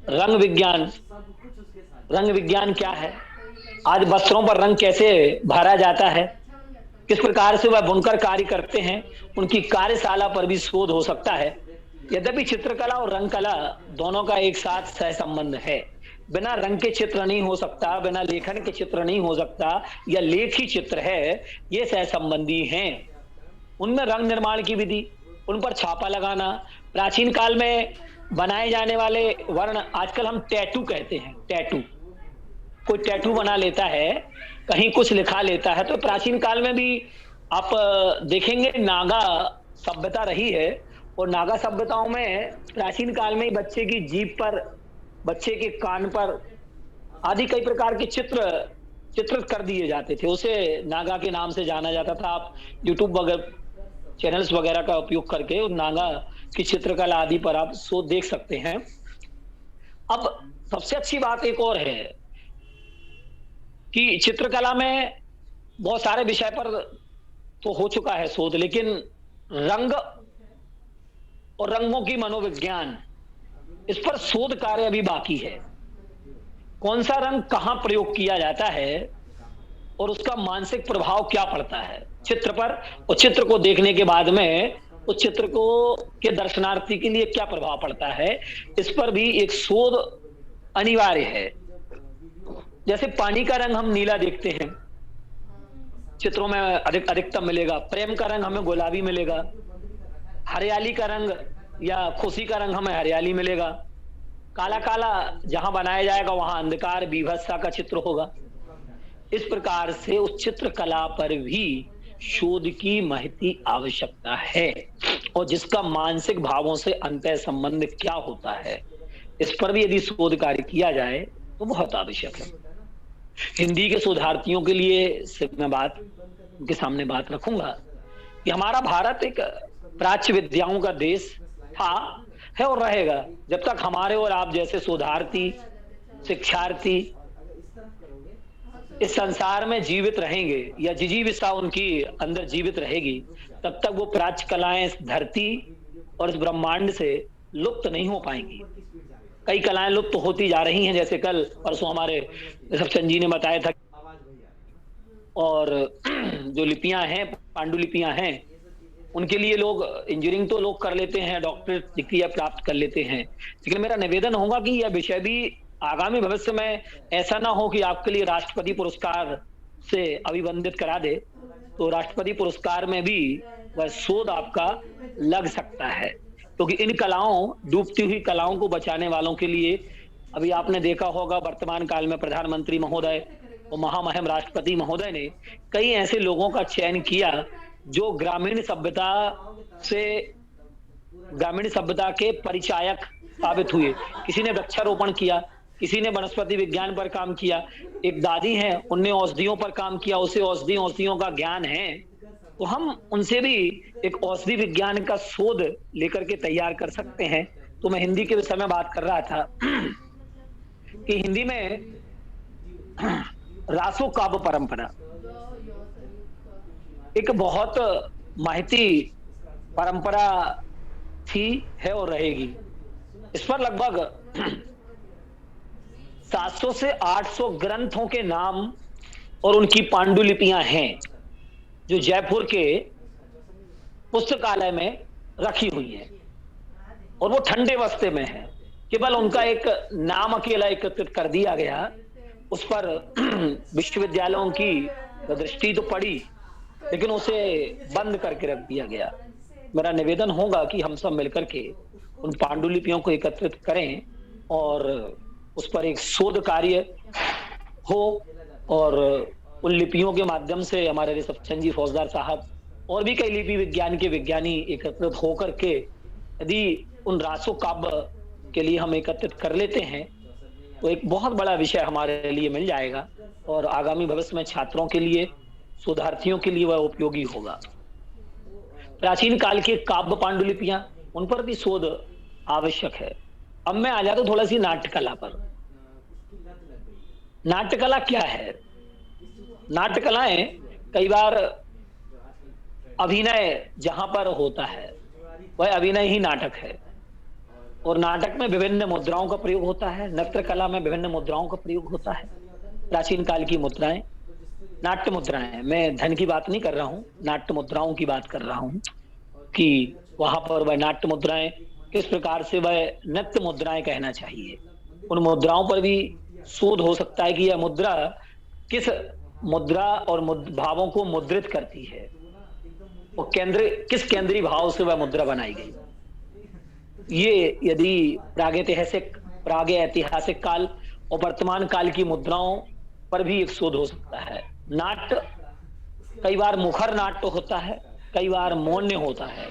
रंग विज्ञान, रंग विज्ञान क्या है, आज वस्त्रों पर रंग कैसे भरा जाता है, किस प्रकार से वह बुनकर कार्य करते हैं, उनकी कार्यशाला पर भी शोध हो सकता है। यद्यपि चित्रकला और रंग कला दोनों का एक साथ सह संबंध है, बिना रंग के चित्र नहीं हो सकता, बिना लेखन के चित्र नहीं हो सकता, या लेख ही चित्र है, ये सह संबंधी हैं। उनमें रंग निर्माण की विधि, उन पर छापा लगाना, प्राचीन काल में बनाए जाने वाले वर्ण, आजकल हम टैटू कहते हैं, टैटू, कोई टैटू बना लेता है, कहीं कुछ लिखा लेता है। तो प्राचीन काल में भी आप देखेंगे नागा सभ्यता रही है, और नागा सभ्यताओं में प्राचीन काल में ही बच्चे की जीभ पर, बच्चे के कान पर आदि कई प्रकार के चित्रित कर दिए जाते थे, उसे नागा के नाम से जाना जाता था। आप यूट्यूब वगैरह चैनल्स वगैरह का उपयोग करके उन नागा की चित्रकला आदि पर आप शो देख सकते हैं। अब सबसे अच्छी बात एक और है कि चित्रकला में बहुत सारे विषय पर तो हो चुका है शोध, लेकिन रंग और रंगों की मनोविज्ञान, इस पर शोध कार्य अभी बाकी है। कौन सा रंग कहां प्रयोग किया जाता है और उसका मानसिक प्रभाव क्या पड़ता है चित्र पर, और चित्र को देखने के बाद में उस चित्र को के दर्शनार्थी के लिए क्या प्रभाव पड़ता है, इस पर भी एक शोध अनिवार्य है। जैसे पानी का रंग हम नीला देखते हैं, चित्रों में अधिकतम मिलेगा। प्रेम का रंग हमें गुलाबी मिलेगा। हरियाली का रंग या खुशी का रंग हमें हरियाली मिलेगा। काला काला जहां बनाया जाएगा वहां अंधकार बीभत्सा का चित्र होगा। इस प्रकार से उस चित्रकला पर भी शोध की महती आवश्यकता है, और जिसका मानसिक भावों से अंतः संबंध क्या होता है, इस पर भी यदि शोध कार्य किया जाए तो बहुत आवश्यक है। हिंदी के शोधार्थियों के लिए सिर्फ मैं बात उनके सामने बात रखूंगा कि हमारा भारत एक प्राच्य विद्याओं का देश था, है और रहेगा, जब तक हमारे और आप जैसे शोधार्थी, शिक्षार्थी इस संसार में जीवित रहेंगे या जिजीविषा उनकी अंदर जीवित रहेगी, तब तक वो प्राच्य कलाएं इस धरती और इस ब्रह्मांड से लुप्त नहीं हो पाएंगी। कई कलाएं लुप्त होती जा रही हैं, जैसे कल परसों हमारे ऋषभ जी ने बताया था, और जो लिपियां हैं, पांडुलिपियां हैं, उनके लिए लोग इंजीनियरिंग तो लोग कर लेते हैं, डॉक्टरेट डिग्री प्राप्त कर लेते हैं, लेकिन मेरा निवेदन होगा कि यह विषय भी आगामी भविष्य में ऐसा ना हो कि आपके लिए राष्ट्रपति पुरस्कार से अभिवंदित करा दे, तो राष्ट्रपति पुरस्कार में भी वह शोध आपका लग सकता है। क्योंकि इन कलाओं, डूबती हुई कलाओं को बचाने वालों के लिए, अभी आपने देखा होगा वर्तमान काल में प्रधानमंत्री महोदय और महामहिम राष्ट्रपति महोदय ने कई ऐसे लोगों का चयन किया जो ग्रामीण सभ्यता के परिचायक साबित हुए। किसी ने वृक्षारोपण किया, किसी ने वनस्पति विज्ञान पर काम किया, एक दादी हैं उनने औषधियों पर काम किया, उसे औषधियों का ज्ञान है, तो हम उनसे भी एक औषधि विज्ञान का शोध लेकर के तैयार कर सकते हैं। तो मैं हिंदी के विषय में बात कर रहा था कि हिंदी में रासो काव्य परंपरा एक बहुत महती परंपरा थी, है और रहेगी। इस पर लगभग 700 से 800 ग्रंथों के नाम और उनकी पांडुलिपियां हैं, जो जयपुर के पुस्तकालय में रखी हुई हैं, और वो ठंडे बस्ते में है। केवल उनका एक नाम अकेला एकत्रित कर दिया गया, उस पर विश्वविद्यालयों की दृष्टि तो पड़ी, लेकिन उसे बंद करके रख दिया गया। मेरा निवेदन होगा कि हम सब मिलकर के उन पांडुलिपियों को एकत्रित करें और उस पर एक शोध कार्य हो, और उन लिपियों के माध्यम से हमारे ऋषभ जी फौजदार साहब और भी कई लिपि विज्ञान के विज्ञानी एकत्रित होकर के यदि उन रासो काव्य के लिए हम एकत्रित कर लेते हैं, तो एक बहुत बड़ा विषय हमारे लिए मिल जाएगा, और आगामी भविष्य में छात्रों के लिए शोधार्थियों के लिए वह उपयोगी होगा। प्राचीन काल के काव्य पांडुलिपियां, उन पर भी शोध आवश्यक है। अब मैं आ जाता हूं थोड़ा सी नाट्यकला पर। नाट्यकला क्या है? नाट्यकलाएं कई बार अभिनय जहां पर होता है वह अभिनय ही नाटक है, और नाटक में विभिन्न मुद्राओं का प्रयोग होता है, नृत्य कला में विभिन्न मुद्राओं का प्रयोग होता है। प्राचीन काल की मुद्राएं नाट्य मुद्राएं, मैं धन की बात नहीं कर रहा हूं, नाट्य मुद्राओं की बात कर रहा हूं कि वहां पर वह नाट्य मुद्राएं किस प्रकार से वह नृत्य मुद्राएं कहना चाहिए। उन मुद्राओं पर भी शोध हो सकता है कि यह मुद्रा किस मुद्रा और भावों को मुद्रित करती है, और किस केंद्रीय भाव से वह मुद्रा बनाई गई। ये यदि प्रागैतिहासिक काल और वर्तमान काल की मुद्राओं पर भी एक शोध हो सकता है। नाट्य कई बार मुखर नाट्य होता है, कई बार मौन्य होता है,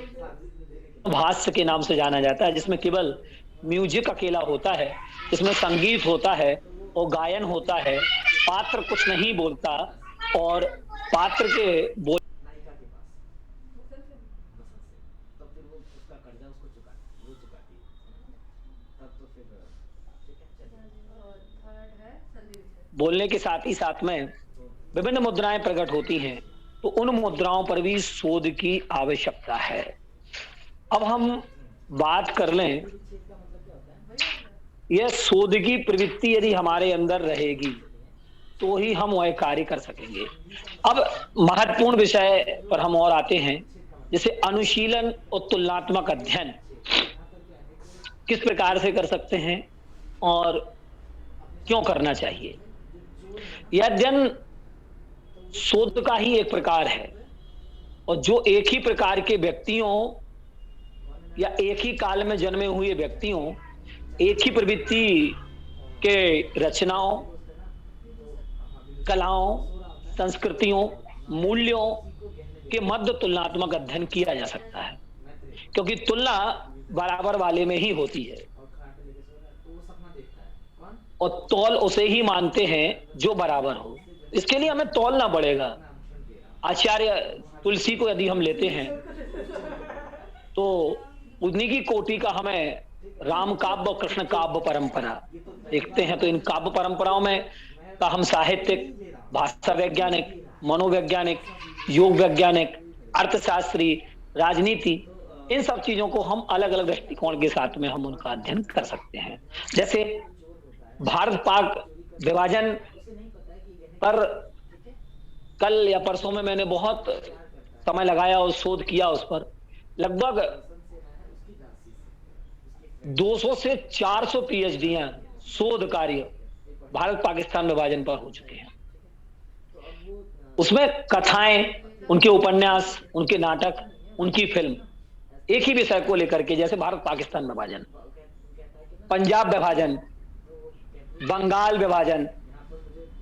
भाष्य के नाम से जाना जाता है, जिसमें केवल म्यूजिक अकेला होता है, जिसमें संगीत होता है और गायन होता है, पात्र कुछ नहीं बोलता और पात्र के बोल बोलने के साथ ही साथ में विभिन्न मुद्राएं प्रकट होती हैं, तो उन मुद्राओं पर भी शोध की आवश्यकता है। अब हम बात कर लें, यह शोध की प्रवृत्ति यदि हमारे अंदर रहेगी तो ही हम वह कार्य कर सकेंगे। अब महत्वपूर्ण विषय पर हम और आते हैं, जैसे अनुशीलन और तुलनात्मक अध्ययन किस प्रकार से कर सकते हैं और क्यों करना चाहिए। यह अध्ययन शोध का ही एक प्रकार है, और जो एक ही प्रकार के व्यक्तियों या एक ही काल में जन्मे हुए व्यक्तियों, एक ही प्रवृत्ति के रचनाओं, कलाओं, संस्कृतियों, मूल्यों के मध्य तुलनात्मक अध्ययन किया जा सकता है, क्योंकि तुलना बराबर वाले में ही होती है, और तौल उसे ही मानते हैं जो बराबर हो। इसके लिए हमें तौलना पड़ेगा। आचार्य तुलसी को यदि हम लेते हैं तो उन्हीं की कोटि का हमें राम काव्य और कृष्ण काव्य परंपरा देखते हैं, तो इन काव्य परंपराओं में का हम साहित्यिक, भाषा वैज्ञानिक, मनोवैज्ञानिक, योग वैज्ञानिक, अर्थशास्त्री, राजनीति, इन सब चीजों को हम अलग अलग दृष्टिकोण के साथ में हम उनका अध्ययन कर सकते हैं। जैसे भारत पाक विभाजन पर कल या परसों में मैंने बहुत समय लगाया और शोध किया उस पर। लगभग 200 से 400 पीएचडीयां शोध कार्य भारत पाकिस्तान विभाजन पर हो चुके हैं। उसमें कथाएं, उनके उपन्यास, उनके नाटक, उनकी फिल्म, एक ही विषय को लेकर के, जैसे भारत पाकिस्तान विभाजन, पंजाब विभाजन, बंगाल विभाजन,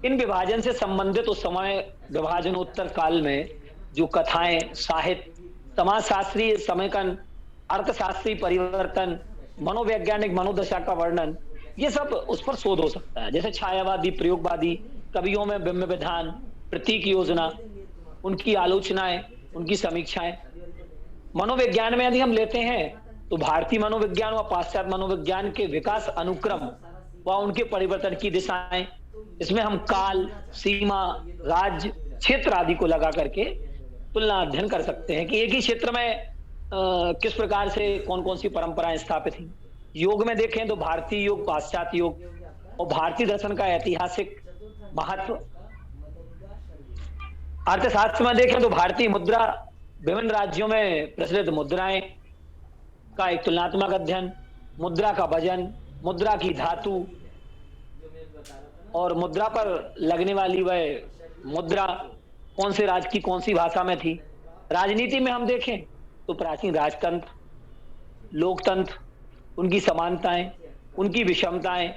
इन विभाजन से संबंधित उस समय विभाजनोत्तर काल में जो कथाएं, साहित्य, समाजशास्त्रीय समेकन, अर्थशास्त्री परिवर्तन, मनोवैज्ञानिक मनोदशा का वर्णन, ये सब उस पर शोध हो सकता है। जैसे छायावादी, प्रयोगवादी कवियों में बिंब विधान, प्रतीक योजना, उनकी आलोचनाएं, उनकी समीक्षाएं। मनोविज्ञान में यदि हम लेते हैं तो भारतीय मनोविज्ञान व पाश्चात्य मनोविज्ञान के विकास अनुक्रम व उनके परिवर्तन की दिशाएं, इसमें हम काल, सीमा, राज्य, क्षेत्र आदि को लगा करके तुलना अध्ययन कर सकते हैं कि एक ही क्षेत्र में किस प्रकार से कौन कौन सी परंपराएं स्थापित थी। योग में देखें तो भारतीय योग, पाश्चात्य योग और भारतीय दर्शन का ऐतिहासिक महत्व। अर्थशास्त्र में देखें तो भारतीय मुद्रा, विभिन्न राज्यों में प्रचलित मुद्राएं का एक तुलनात्मक अध्ययन, मुद्रा का वजन, मुद्रा की धातु और मुद्रा पर लगने वाली वह मुद्रा कौन से राज्य की कौन सी भाषा में थी। राजनीति में हम देखें तो प्राचीन राजतंत्र, लोकतंत्र, उनकी समानताएं, उनकी विषमताएं,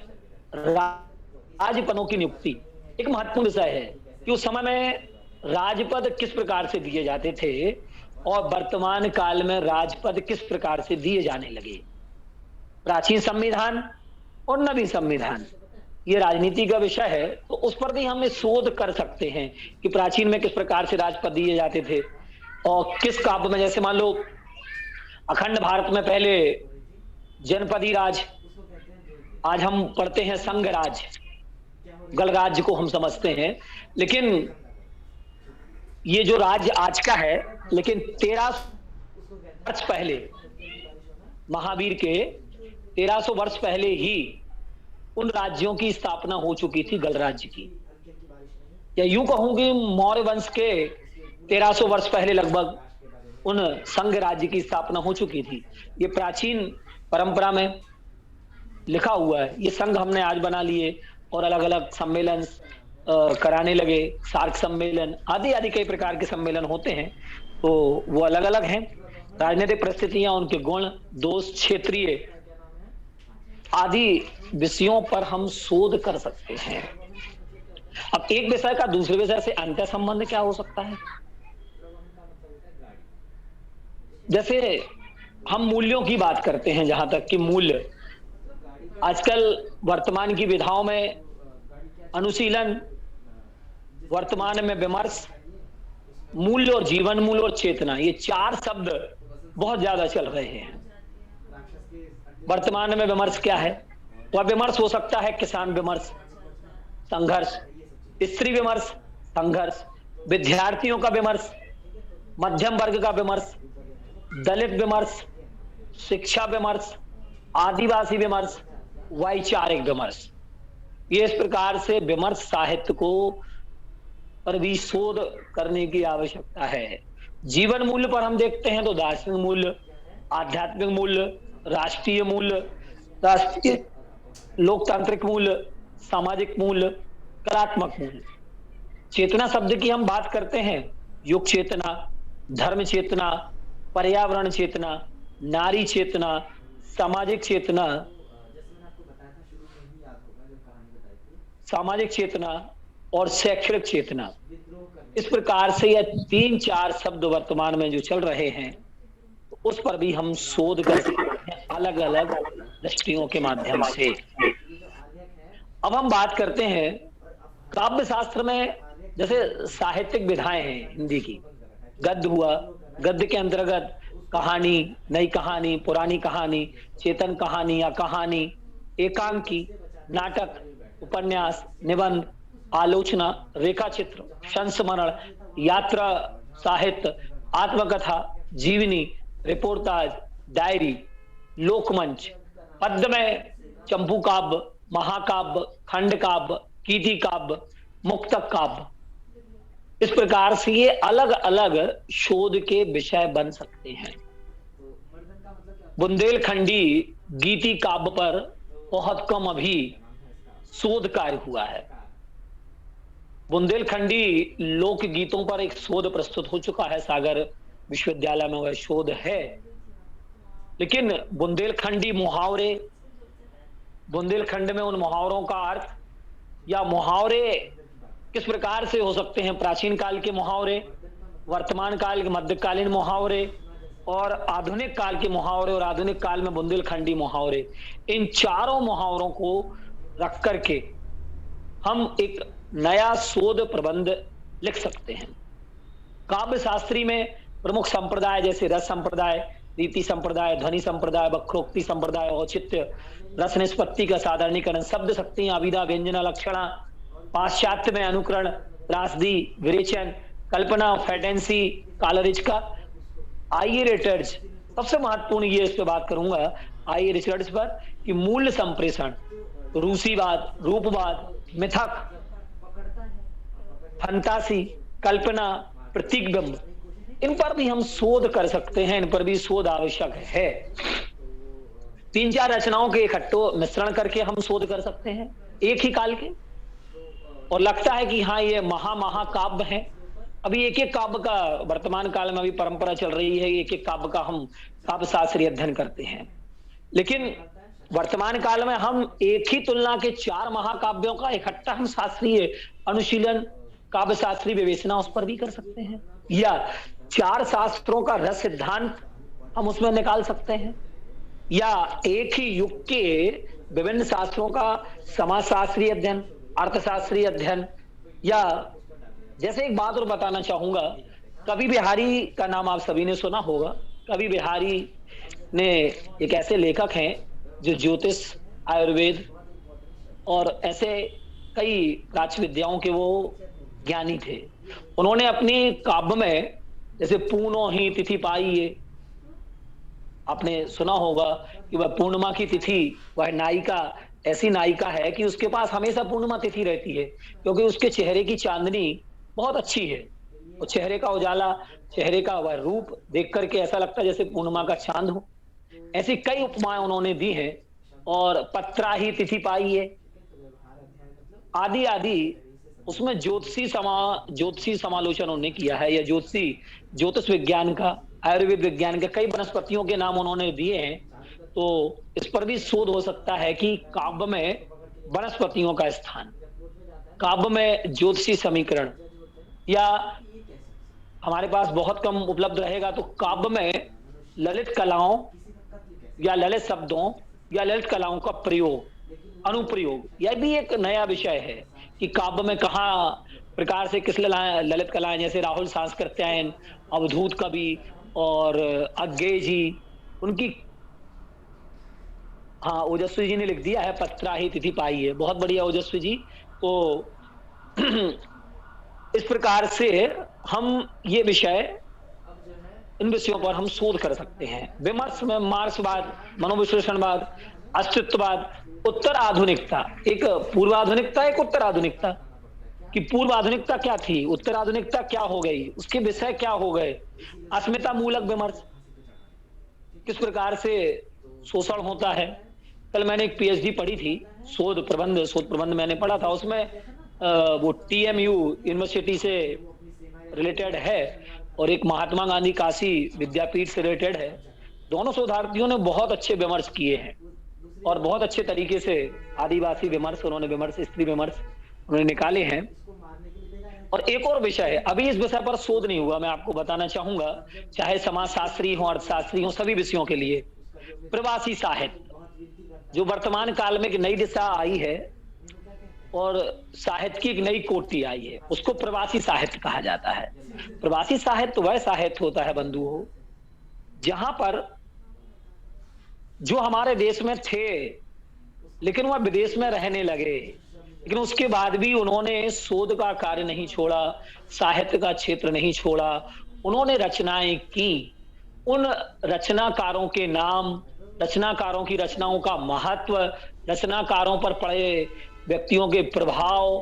राजपदों की नियुक्ति एक महत्वपूर्ण विषय है कि उस समय में राजपद किस प्रकार से दिए जाते थे और वर्तमान काल में राजपद किस प्रकार से दिए जाने लगे। प्राचीन संविधान और नवीन संविधान, ये राजनीति का विषय है, तो उस पर भी हम शोध कर सकते हैं कि प्राचीन में किस प्रकार से राजपद दिए जाते थे और किस काव्य में, जैसे मान लो अखंड भारत में पहले जनपदी राज, आज हम पढ़ते हैं संघ राज, गणराज्य को हम समझते हैं, लेकिन ये जो राज्य आज का है, लेकिन 1300 वर्ष पहले, महावीर के 1300 वर्ष पहले ही उन राज्यों की स्थापना हो चुकी थी, गणराज्य की, या यूं कहूं कि मौर्य वंश के 1300 वर्ष पहले लगभग उन संघ राज्य की स्थापना हो चुकी थी। ये प्राचीन परंपरा में लिखा हुआ है। ये संघ हमने आज बना लिए और अलग अलग सम्मेलन कराने लगे, सार्क सम्मेलन आदि आदि कई प्रकार के सम्मेलन होते हैं, तो वो अलग अलग हैं। राजनीतिक परिस्थितियां, उनके गुण दोष, क्षेत्रीय आदि विषयों पर हम शोध कर सकते हैं। अब एक विषय का दूसरे विषय से अंतर संबंध क्या हो सकता है? जैसे हम मूल्यों की बात करते हैं, जहां तक कि मूल्य आजकल वर्तमान की विधाओं में अनुशीलन, वर्तमान में विमर्श, मूल्य और जीवन मूल्य और चेतना, ये चार शब्द बहुत ज्यादा चल रहे हैं। वर्तमान में विमर्श क्या है? वह विमर्श हो सकता है किसान विमर्श, संघर्ष, स्त्री विमर्श, संघर्ष, विद्यार्थियों का विमर्श, मध्यम वर्ग का विमर्श, दलित विमर्श, शिक्षा विमर्श, आदिवासी विमर्श, वैचारिक विमर्श। ये इस प्रकार से विमर्श साहित्य को पर भी शोध करने की आवश्यकता है। जीवन मूल्य पर हम देखते हैं तो दार्शनिक मूल्य, आध्यात्मिक मूल्य, राष्ट्रीय मूल्य, राष्ट्रीय लोकतांत्रिक मूल्य, सामाजिक मूल्य, कलात्मक मूल्य। चेतना शब्द की हम बात करते हैं, युग चेतना, धर्म चेतना, पर्यावरण चेतना, नारी चेतना, सामाजिक चेतना, सामाजिक चेतना और शैक्षणिक चेतना। इस प्रकार से यह 3-4 शब्द वर्तमान में जो चल रहे हैं, उस पर भी हम शोध कर सकते हैं अलग अलग दृष्टियों के माध्यम से। अब हम बात करते हैं काव्य शास्त्र में, जैसे साहित्यिक विधाएं हैं हिंदी की। गद्य हुआ, गद्य के अंतर्गत कहानी, नई कहानी, पुरानी कहानी, चेतन कहानी या कहानी, एकांकी, नाटक, उपन्यास, निबंध, आलोचना, रेखा चित्र, संस्मरण, यात्रा साहित्य, आत्मकथा, जीवनी, रिपोर्टाज, डायरी, लोकमंच, पद्य में चंपू काव्य, महाकाव्य, खंड काव्य, कीर्ति काव्य, मुक्तक काव्य। इस प्रकार से ये अलग अलग शोध के विषय बन सकते हैं। बुंदेलखंडी गीति काव्य पर बहुत कम अभी शोध कार्य हुआ है। बुंदेलखंडी लोक गीतों पर एक शोध प्रस्तुत हो चुका है, सागर विश्वविद्यालय में वह शोध है। लेकिन बुंदेलखंडी मुहावरे, बुंदेलखंड में उन मुहावरों का अर्थ या मुहावरे किस प्रकार से हो सकते हैं, प्राचीन काल के मुहावरे, वर्तमान काल के मध्यकालीन मुहावरे और आधुनिक काल के मुहावरे और आधुनिक काल में बुंदेलखंडी मुहावरे, इन चारों मुहावरों को रख करके हम एक नया शोध प्रबंध लिख सकते हैं। काव्य शास्त्री में प्रमुख संप्रदाय जैसे रस संप्रदाय, रीति संप्रदाय, ध्वनि संप्रदाय, वक्रोक्ति संप्रदाय, औचित्य, रस निष्पत्ति का साधारणीकरण, शब्द शक्तियां, अभिधा, व्यंजना, लक्षणा, पाश्चात्य में अनुकरण, त्रासदी, विरेचन, कल्पना, फैटेंसी, कालरिज का, आइए रिचर्ड्स, सबसे महत्वपूर्ण ये इस पे बात करूंगा आइए रिचर्ड्स पर, कि मूल्य संप्रेषण, रूसीवाद, रूपवाद, मिथक, फंतासी, कल्पना, प्रतीकबिंब, इन पर भी हम शोध कर सकते हैं। इन पर भी शोध आवश्यक है। 3-4 रचनाओं के इकट्ठो मिश्रण करके हम शोध कर सकते हैं एक ही काल के, और लगता है कि हाँ ये महाकाव्य है। अभी एक एक काव्य का वर्तमान काल में अभी परंपरा चल रही है, एक एक काव्य का हम काव्य शास्त्रीय अध्ययन करते हैं। लेकिन वर्तमान काल में हम एक ही तुलना के 4 महाकाव्यों का इकट्ठा हम शास्त्रीय अनुशीलन, काव्य शास्त्रीय विवेचना उस पर भी कर सकते हैं, या 4 शास्त्रों का रस सिद्धांत हम उसमें निकाल सकते हैं, या एक ही युग के विभिन्न शास्त्रों का समाजशास्त्रीय अध्ययन, अर्थशास्त्रीय अध्ययन, या जैसे एक बात और बताना चाहूंगा, कवि बिहारी का नाम आप सभी ने सुना होगा। कवि बिहारी ने एक ऐसे लेखक हैं जो ज्योतिष, आयुर्वेद और ऐसे कई प्राच्य विद्याओं के वो ज्ञानी थे। उन्होंने अपनी काव्य में जैसे पूर्णो ही तिथि पाई है, आपने सुना होगा कि वह पूर्णिमा की तिथि, वह नायिका ऐसी नायिका है कि उसके पास हमेशा पूर्णिमा तिथि रहती है, क्योंकि उसके चेहरे की चांदनी बहुत अच्छी है और चेहरे का उजाला, चेहरे का वह रूप देख करके ऐसा लगता है जैसे पूर्णिमा का चांद हो। ऐसी कई उपमाएं उन्होंने दी हैं। और पत्रा ही तिथि पाई है, आदि आदि, उसमें ज्योतिषी समालोचन उन्होंने किया है, या ज्योतिष विज्ञान का, आयुर्वेद विज्ञान के कई वनस्पतियों के नाम उन्होंने दिए हैं। तो इस पर भी शोध हो सकता है कि काव्य में वनस्पतियों का स्थान, काव्य में ज्योतिषी समीकरण, या हमारे पास बहुत कम उपलब्ध रहेगा तो काव्य में ललित कलाओं या ललित शब्दों या ललित कलाओं का प्रयोग, अनुप्रयोग, यह भी एक नया विषय है कि काव्य में कहाँ प्रकार से किस ललित कलाएं, जैसे राहुल सांस्कृत्यायन, अवधूत कवि और अज्ञेय जी, उनकी, हाँ ओजस्वी जी ने लिख दिया है पत्रा ही तिथि पाई है, बहुत बढ़िया ओजस्वी जी। तो इस प्रकार से हम ये विषय, इन विषयों पर हम शोध कर सकते हैं। विमर्श में मार्क्सवाद, मनोविश्लेषणवाद, अस्तित्ववाद, उत्तर आधुनिकता, एक पूर्व आधुनिकता, एक उत्तर आधुनिकता, कि पूर्व आधुनिकता क्या थी, उत्तर आधुनिकता क्या हो गई, उसके विषय क्या हो गए, अस्मिता मूलक विमर्श, किस प्रकार से शोषण होता है। कल मैंने एक पीएचडी पढ़ी थी, शोध प्रबंध मैंने पढ़ा था, उसमें वो टीएमयू यूनिवर्सिटी से रिलेटेड है और एक महात्मा गांधी काशी विद्यापीठ से रिलेटेड है। दोनों शोधार्थियों ने बहुत अच्छे विमर्श किए हैं और बहुत अच्छे तरीके से आदिवासी विमर्श, उन्होंने विमर्श, स्त्री विमर्श उन्होंने निकाले हैं। और एक और विषय है, अभी इस विषय पर शोध नहीं हुआ, मैं आपको बताना चाहूंगा, चाहे समाजशास्त्री हो, अर्थशास्त्री हो, सभी विषयों के लिए प्रवासी साहित्य, जो वर्तमान काल में एक नई दिशा आई है और साहित्य की एक नई कोटि आई है, उसको प्रवासी साहित्य कहा जाता है। प्रवासी साहित्य वह साहित्य होता है बंधुओं, जहां पर जो हमारे देश में थे लेकिन वह विदेश में रहने लगे, लेकिन उसके बाद भी उन्होंने शोध का कार्य नहीं छोड़ा, साहित्य का क्षेत्र नहीं छोड़ा, उन्होंने रचनाएं की। उन रचनाकारों के नाम, रचनाकारों की रचनाओं का महत्व, रचनाकारों पर पड़े व्यक्तियों के प्रभाव,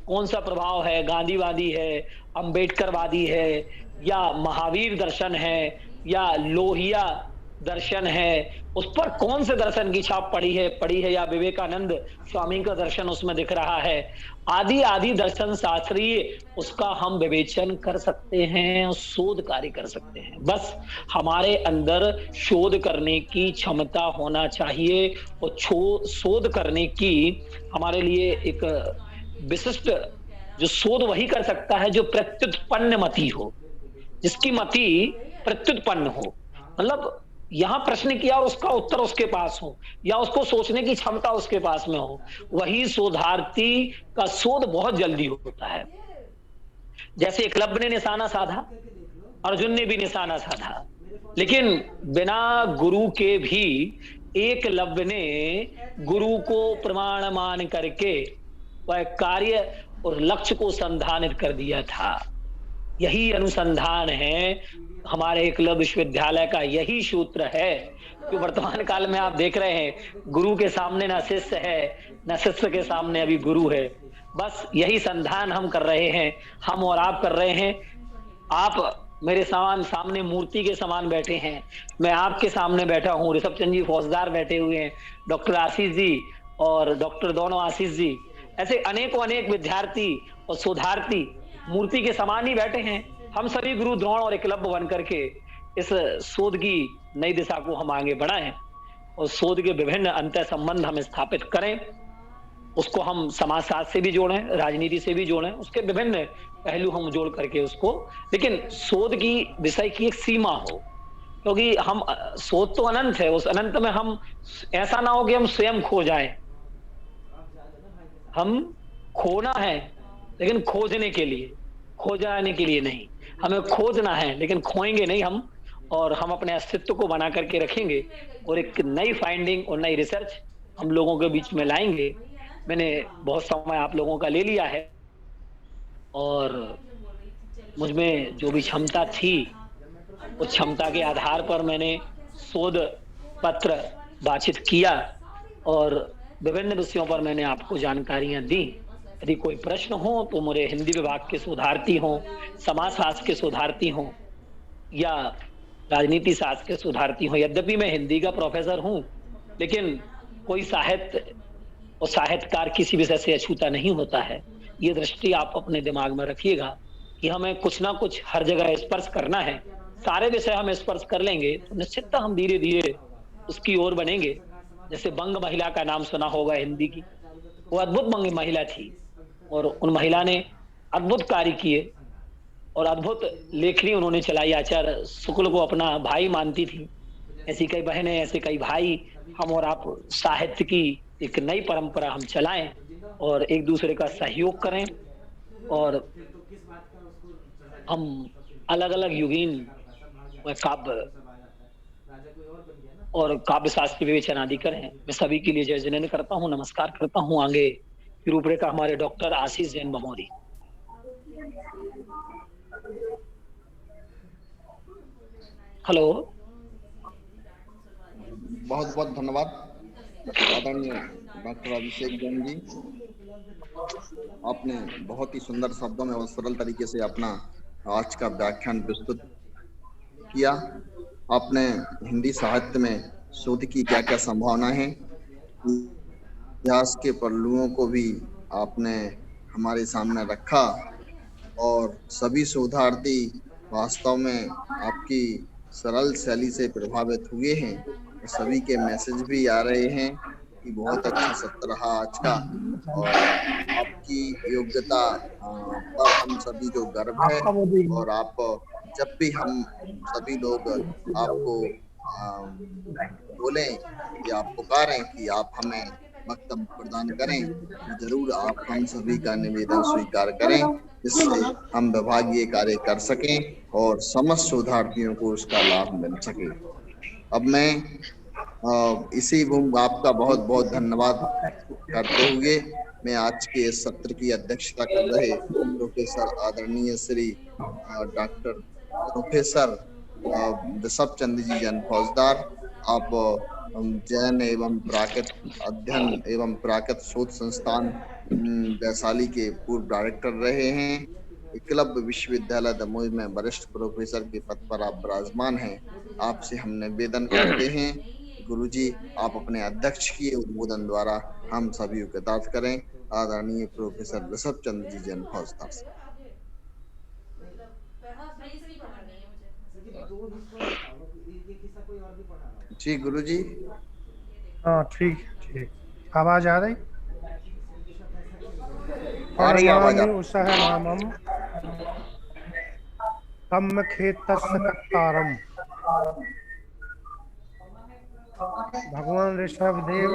कौन सा प्रभाव है, गांधीवादी है, अंबेडकरवादी है, या महावीर दर्शन है, या लोहिया दर्शन है, उस पर कौन से दर्शन की छाप पड़ी है, या विवेकानंद स्वामी का दर्शन उसमें दिख रहा है, आदि आदि दर्शन शास्त्रीय, उसका हम विवेचन कर सकते हैं, शोध कार्य कर सकते हैं। बस हमारे अंदर शोध करने की क्षमता होना चाहिए और शोध करने की हमारे लिए एक विशिष्ट, जो शोध वही कर सकता है जो प्रत्युत्पन्न मति हो, जिसकी मति प्रत्युत्पन्न हो, मतलब यहां प्रश्न किया और उसका उत्तर उसके पास हो, या उसको सोचने की क्षमता उसके पास में हो, वही शोधार्थी का शोध बहुत जल्दी होता है। जैसे एकलव्य ने निशाना साधा, अर्जुन ने भी निशाना साधा, लेकिन बिना गुरु के भी एकलव्य ने गुरु को प्रमाण मान करके वह कार्य और लक्ष्य को संधानित कर दिया था। यही अनुसंधान है हमारे एकलव्य विश्वविद्यालय का, यही सूत्र है कि वर्तमान काल में आप देख रहे हैं, गुरु के सामने न शिष्य है, न शिष्य के सामने अभी गुरु है। बस यही संधान हम कर रहे हैं, हम और आप कर रहे हैं। आप मेरे सामने मूर्ति के समान बैठे हैं, मैं आपके सामने बैठा हूँ, ऋषभ चंद्र जी फौजदार बैठे हुए हैं, डॉक्टर आशीष जी और डॉक्टर दोनों आशीष जी, ऐसे अनेकों अनेक विद्यार्थी और शोधार्थी मूर्ति के समान ही बैठे हैं। हम सभी गुरु, द्रोण और एकलव्य बन करके इस शोध की नई दिशा को हम आगे बढ़ाएं और शोध के विभिन्न अंतर संबंध हम स्थापित करें, उसको हम समाजशास्त्र से भी जोड़ें, राजनीति से भी जोड़ें, उसके विभिन्न पहलू हम जोड़ करके उसको, लेकिन शोध की विषय की एक सीमा हो, क्योंकि हम सोच तो अनंत है, उस अनंत में हम ऐसा ना हो कि हम स्वयं खो जाएं। हम खोना है लेकिन खोजने के लिए, खो जाने के लिए नहीं। हमें खोजना है लेकिन खोएंगे नहीं हम, और हम अपने अस्तित्व को बना करके रखेंगे और एक नई फाइंडिंग और नई रिसर्च हम लोगों के बीच में लाएंगे। मैंने बहुत समय आप लोगों का ले लिया है और मुझमें जो भी क्षमता थी उस क्षमता के आधार पर मैंने शोध पत्र वाचित किया और विभिन्न विषयों पर मैंने आपको जानकारियां दी। यदि कोई प्रश्न हो तो मेरे हिंदी विभाग के शोधार्थी हों, समाज शास्त्र के शोधार्थी हों या राजनीति शास्त्र के शोधार्थी हों, यद्यपि मैं हिंदी का प्रोफेसर हूं लेकिन कोई साहित्य और साहित्यकार किसी विषय से अछूता नहीं होता है। ये दृष्टि आप अपने दिमाग में रखिएगा कि हमें कुछ ना कुछ हर जगह स्पर्श करना है। सारे विषय हम स्पर्श कर लेंगे तो निश्चितता हम धीरे धीरे उसकी ओर बनेंगे। जैसे बंग महिला का नाम सुना होगा हिंदी की, वो अद्भुत बंग महिला थी और उन महिला ने अद्भुत कार्य किए और अद्भुत लेखनी उन्होंने चलाई। आचार्य शुक्ल को अपना भाई मानती थी। ऐसी कई बहनें, ऐसे कई भाई, हम और आप साहित्य की एक नई परंपरा हम चलाएं और एक दूसरे का सहयोग करें और हम अलग अलग युगीन काव्य और काव्य शास्त्र विवेचन आदि करें। मैं सभी के लिए जय जिनेन्द्र करता हूँ, नमस्कार करता हूँ। आगे की रूपरेखा हमारे डॉक्टर आशीष जैन बमोरी। हेलो। बहुत बहुत धन्यवाद आदरणीय डॉक्टर अभिषेक जैन जी। आपने बहुत ही सुंदर शब्दों में और सरल तरीके से अपना आज का व्याख्यान प्रस्तुत किया। आपने हिंदी साहित्य में शोध की क्या क्या संभावना है, इतिहास के पहलुओं को भी आपने हमारे सामने रखा और सभी शोधार्थी वास्तव में आपकी सरल शैली से प्रभावित हुए हैं। सभी के मैसेज भी आ रहे हैं कि बहुत अच्छा सत्र रहा आज का और आपकी योग्यता पर हम सभी को गर्व है। और आप जब भी हम सभी लोग आपको बोलें या पुकारें कि आप हमें वक्तव्य प्रदान करें तो जरूर आप हम सभी का निवेदन स्वीकार करें, जिससे हम विभागीय कार्य कर सकें और समस्त शोधार्थियों को उसका लाभ मिल सके। अब मैं इसी आपका बहुत बहुत धन्यवाद करते हुए मैं आज के इस सत्र की अध्यक्षता कर रहे प्रोफेसर आदरणीय श्री डॉक्टर प्रोफेसर ऋषभ चंद्र जी जैन फौजदार, आप जैन एवं प्राकृत अध्ययन एवं प्राकृत शोध संस्थान वैशाली के पूर्व डायरेक्टर रहे हैं। एकलव्य विश्वविद्यालय दमोह में वरिष्ठ प्रोफेसर के पद पर आप विराजमान हैं। आपसे हम निवेदन करते हैं गुरुजी, आप अपने अध्यक्ष के उद्बोधन द्वारा हम सभी को कृतार्थ करें। आदरणीय प्रोफेसर ऋषभ चंद्र जी जैन फौजदार। जी गुरुजी। हाँ ठीक ठीक, आवाज आ रही? आ रही आवाज आप। उत्साहनामं कम्मखेतस्य कर्तारम्। भगवान ऋषभ देव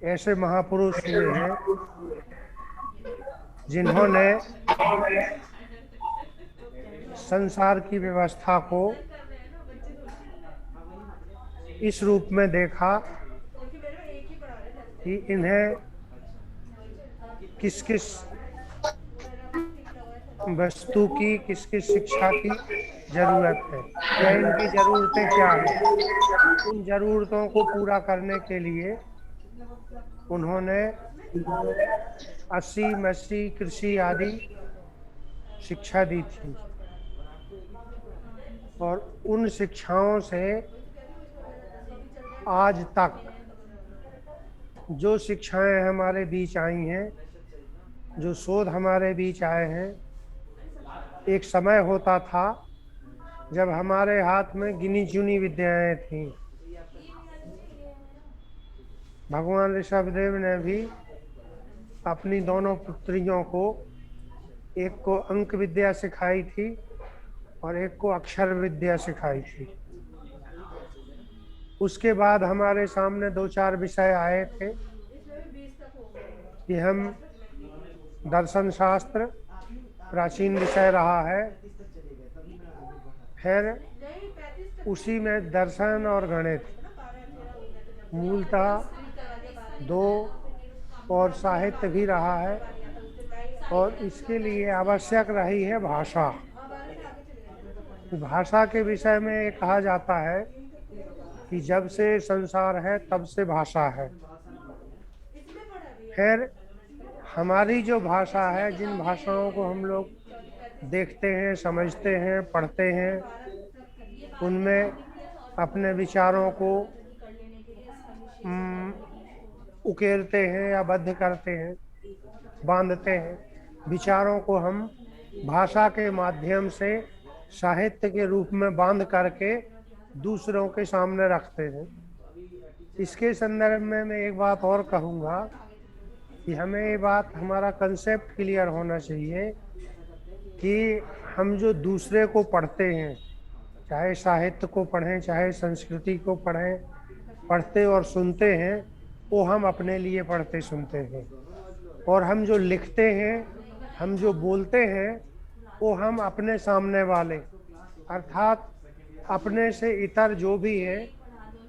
ऐसे महापुरुष हुए हैं जिन्होंने संसार की व्यवस्था को इस रूप में देखा कि इन्हें किस किस वस्तु की, किस किस शिक्षा की जरूरत है या इनकी जरूरतें क्या हैं। इन जरूरतों को पूरा करने के लिए उन्होंने 80 मसी कृषि आदि शिक्षा दी थी और उन शिक्षाओं से आज तक जो शिक्षाएं हमारे बीच आई हैं, जो शोध हमारे बीच आए हैं, एक समय होता था जब हमारे हाथ में गिनी चुनी विद्याएं थीं। भगवान ऋषभदेव ने भी अपनी दोनों पुत्रियों को, एक को अंक विद्या सिखाई थी और एक को अक्षर विद्या सिखाई थी। उसके बाद हमारे सामने 2-4 विषय आए थे कि हम दर्शन शास्त्र प्राचीन विषय रहा है, फिर उसी में दर्शन और गणित मूलतः 2 और साहित्य भी रहा है, और इसके लिए आवश्यक रही है भाषा। भाषा के विषय में ये कहा जाता है कि जब से संसार है तब से भाषा है। फिर हमारी जो भाषा है, जिन भाषाओं को हम लोग देखते हैं, समझते हैं, पढ़ते हैं, उनमें अपने विचारों को उकेरते हैं या बद्ध करते हैं, बांधते हैं। विचारों को हम भाषा के माध्यम से साहित्य के रूप में बांध करके दूसरों के सामने रखते हैं। इसके संदर्भ में मैं एक बात और कहूँगा कि हमें ये बात, हमारा कंसेप्ट क्लियर होना चाहिए कि हम जो दूसरे को पढ़ते हैं, चाहे साहित्य को पढ़ें, चाहे संस्कृति को पढ़ें, पढ़ते और सुनते हैं, वो हम अपने लिए पढ़ते सुनते हैं। और हम जो लिखते हैं, हम जो बोलते हैं, वो हम अपने सामने वाले, अर्थात अपने से इतर जो भी है।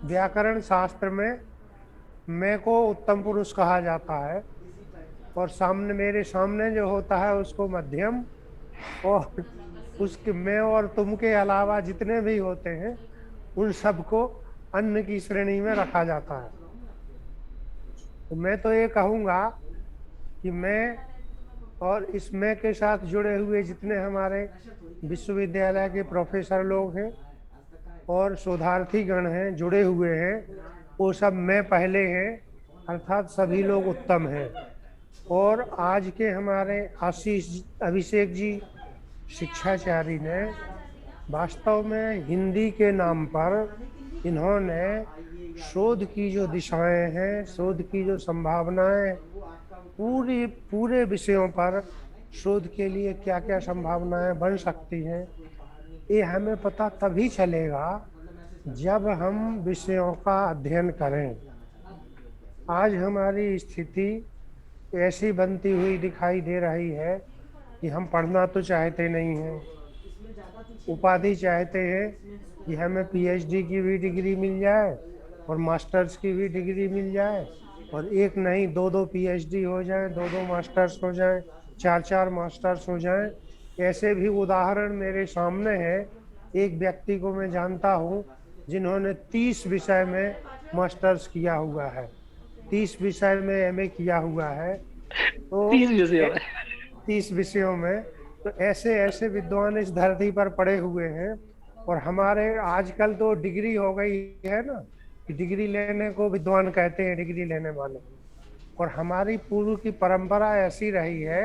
व्याकरण शास्त्र में मैं को उत्तम पुरुष कहा जाता है, और सामने, मेरे सामने जो होता है उसको मध्यम, और उसके मैं और तुम के अलावा जितने भी होते हैं उन सबको अन्न की श्रेणी में रखा जाता है। तो मैं तो ये कहूँगा कि मैं और इस मैं के साथ जुड़े हुए जितने हमारे विश्वविद्यालय के प्रोफेसर लोग हैं और शोधार्थी गण हैं, जुड़े हुए हैं, वो सब मैं पहले हैं, अर्थात सभी लोग उत्तम हैं। और आज के हमारे अभिषेक जी शिक्षाचारी ने वास्तव में हिंदी के नाम पर इन्होंने शोध की जो दिशाएं हैं, शोध की जो संभावनाएं, पूरे विषयों पर शोध के लिए क्या क्या संभावनाएं बन सकती हैं, ये हमें पता तभी चलेगा जब हम विषयों का अध्ययन करें। आज हमारी स्थिति ऐसी बनती हुई दिखाई दे रही है कि हम पढ़ना तो चाहते नहीं हैं, उपाधि चाहते हैं कि हमें पीएचडी की भी डिग्री मिल जाए और मास्टर्स की भी डिग्री मिल जाए, और एक नहीं 2-2 पीएचडी हो जाए, 2-2 मास्टर्स हो जाए, 4-4 मास्टर्स हो जाए। ऐसे भी उदाहरण मेरे सामने है। एक व्यक्ति को मैं जानता हूँ जिन्होंने 30 विषय में मास्टर्स किया हुआ है, 30 विषय में एमए किया हुआ है, तो 30 विषयों में। तो ऐसे ऐसे विद्वान इस धरती पर पड़े हुए हैं। और हमारे आजकल तो डिग्री हो गई है ना, कि डिग्री लेने को विद्वान कहते हैं, डिग्री लेने वाले। और हमारी पूर्व की परंपरा ऐसी रही है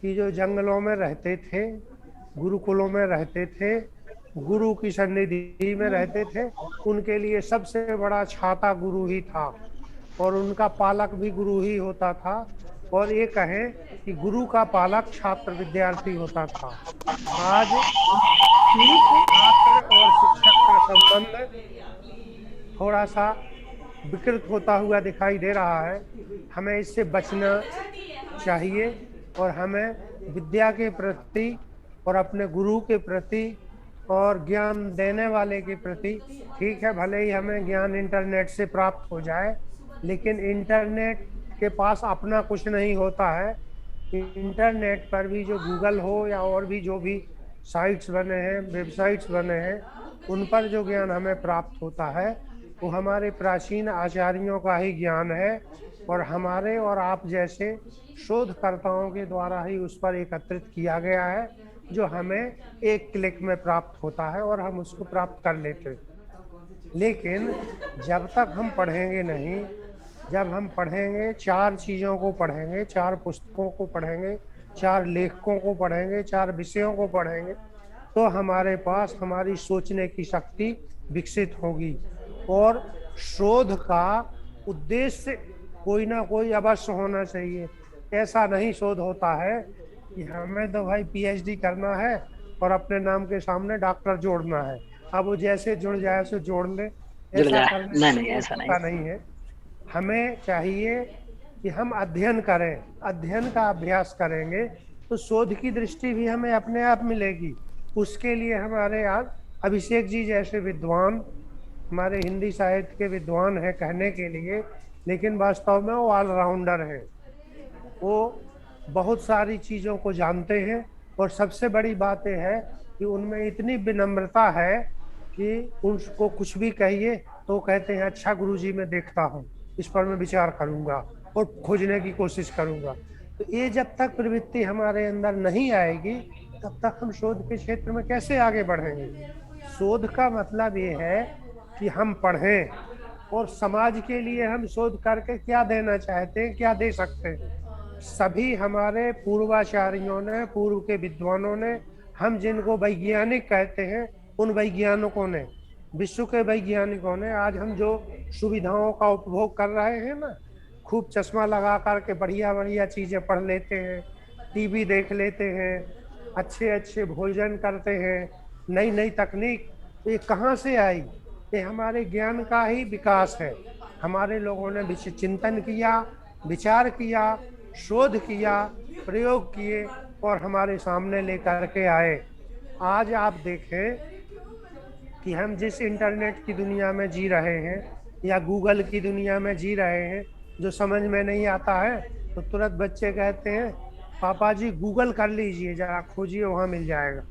कि जो जंगलों में रहते थे, गुरुकुलों में रहते थे, गुरु की सन्निधि में रहते थे, उनके लिए सबसे बड़ा छाता गुरु ही था, और उनका पालक भी गुरु ही होता था। और ये कहें कि गुरु का पालक छात्र विद्यार्थी होता था। आज छात्र और शिक्षक का संबंध थोड़ा सा विकृत होता हुआ दिखाई दे रहा है। हमें इससे बचना चाहिए, और हमें विद्या के प्रति और अपने गुरु के प्रति और ज्ञान देने वाले के प्रति, ठीक है भले ही हमें ज्ञान इंटरनेट से प्राप्त हो जाए, लेकिन इंटरनेट के पास अपना कुछ नहीं होता है। इंटरनेट पर भी जो गूगल हो या और भी जो भी साइट्स बने हैं, वेबसाइट्स बने हैं, उन पर जो ज्ञान हमें प्राप्त होता है वो हमारे प्राचीन आचार्यों का ही ज्ञान है, और हमारे और आप जैसे शोधकर्ताओं के द्वारा ही उस पर एकत्रित किया गया है, जो हमें एक क्लिक में प्राप्त होता है और हम उसको प्राप्त कर लेते हैं। लेकिन जब तक हम पढ़ेंगे नहीं, जब हम पढ़ेंगे, 4 चीज़ों को पढ़ेंगे, 4 पुस्तकों को पढ़ेंगे, 4 लेखकों को पढ़ेंगे, 4 विषयों को पढ़ेंगे, तो हमारे पास हमारी सोचने की शक्ति विकसित होगी। और शोध का उद्देश्य कोई ना कोई अवश्य होना चाहिए। ऐसा नहीं शोध होता है कि हमें तो भाई पीएचडी करना है और अपने नाम के सामने डॉक्टर जोड़ना है। अब वो जैसे जुड़ जाए उसे जोड़ ले, जुड़ ऐसा जाए, करने नहीं से नहीं कुछ ऐसा नहीं। होता नहीं है। हमें चाहिए कि हम अध्ययन करें, अध्ययन का अभ्यास करेंगे तो शोध की दृष्टि भी हमें अपने आप मिलेगी। उसके लिए हमारे आज अभिषेक जी जैसे विद्वान, हमारे हिंदी साहित्य के विद्वान हैं कहने के लिए, लेकिन वास्तव में वो ऑलराउंडर हैं। वो बहुत सारी चीज़ों को जानते हैं और सबसे बड़ी बात यह है कि उनमें इतनी विनम्रता है कि उनको कुछ भी कहिए तो कहते हैं अच्छा गुरुजी मैं देखता हूँ, इस पर मैं विचार करूँगा और खोजने की कोशिश करूँगा। तो ये जब तक प्रवृत्ति हमारे अंदर नहीं आएगी तब तक हम शोध के क्षेत्र में कैसे आगे बढ़ेंगे। शोध का मतलब ये है कि हम पढ़ें और समाज के लिए हम शोध करके क्या देना चाहते हैं, क्या दे सकते हैं। सभी हमारे पूर्वाचार्यों ने, पूर्व के विद्वानों ने, हम जिनको वैज्ञानिक कहते हैं, उन वैज्ञानिकों ने, विश्व के वैज्ञानिकों ने, आज हम जो सुविधाओं का उपभोग कर रहे हैं ना, खूब चश्मा लगा करके बढ़िया बढ़िया चीज़ें पढ़ लेते हैं, टीवी देख लेते हैं, अच्छे अच्छे भोजन करते हैं, नई नई तकनीक, ये कहाँ से आई? ये हमारे ज्ञान का ही विकास है। हमारे लोगों ने चिंतन किया, विचार किया, शोध किया, प्रयोग किए और हमारे सामने लेकर के आए। आज आप देखें कि हम जिस इंटरनेट की दुनिया में जी रहे हैं या गूगल की दुनिया में जी रहे हैं, जो समझ में नहीं आता है तो तुरंत बच्चे कहते हैं पापा जी गूगल कर लीजिए, जरा खोजिए वहाँ मिल जाएगा।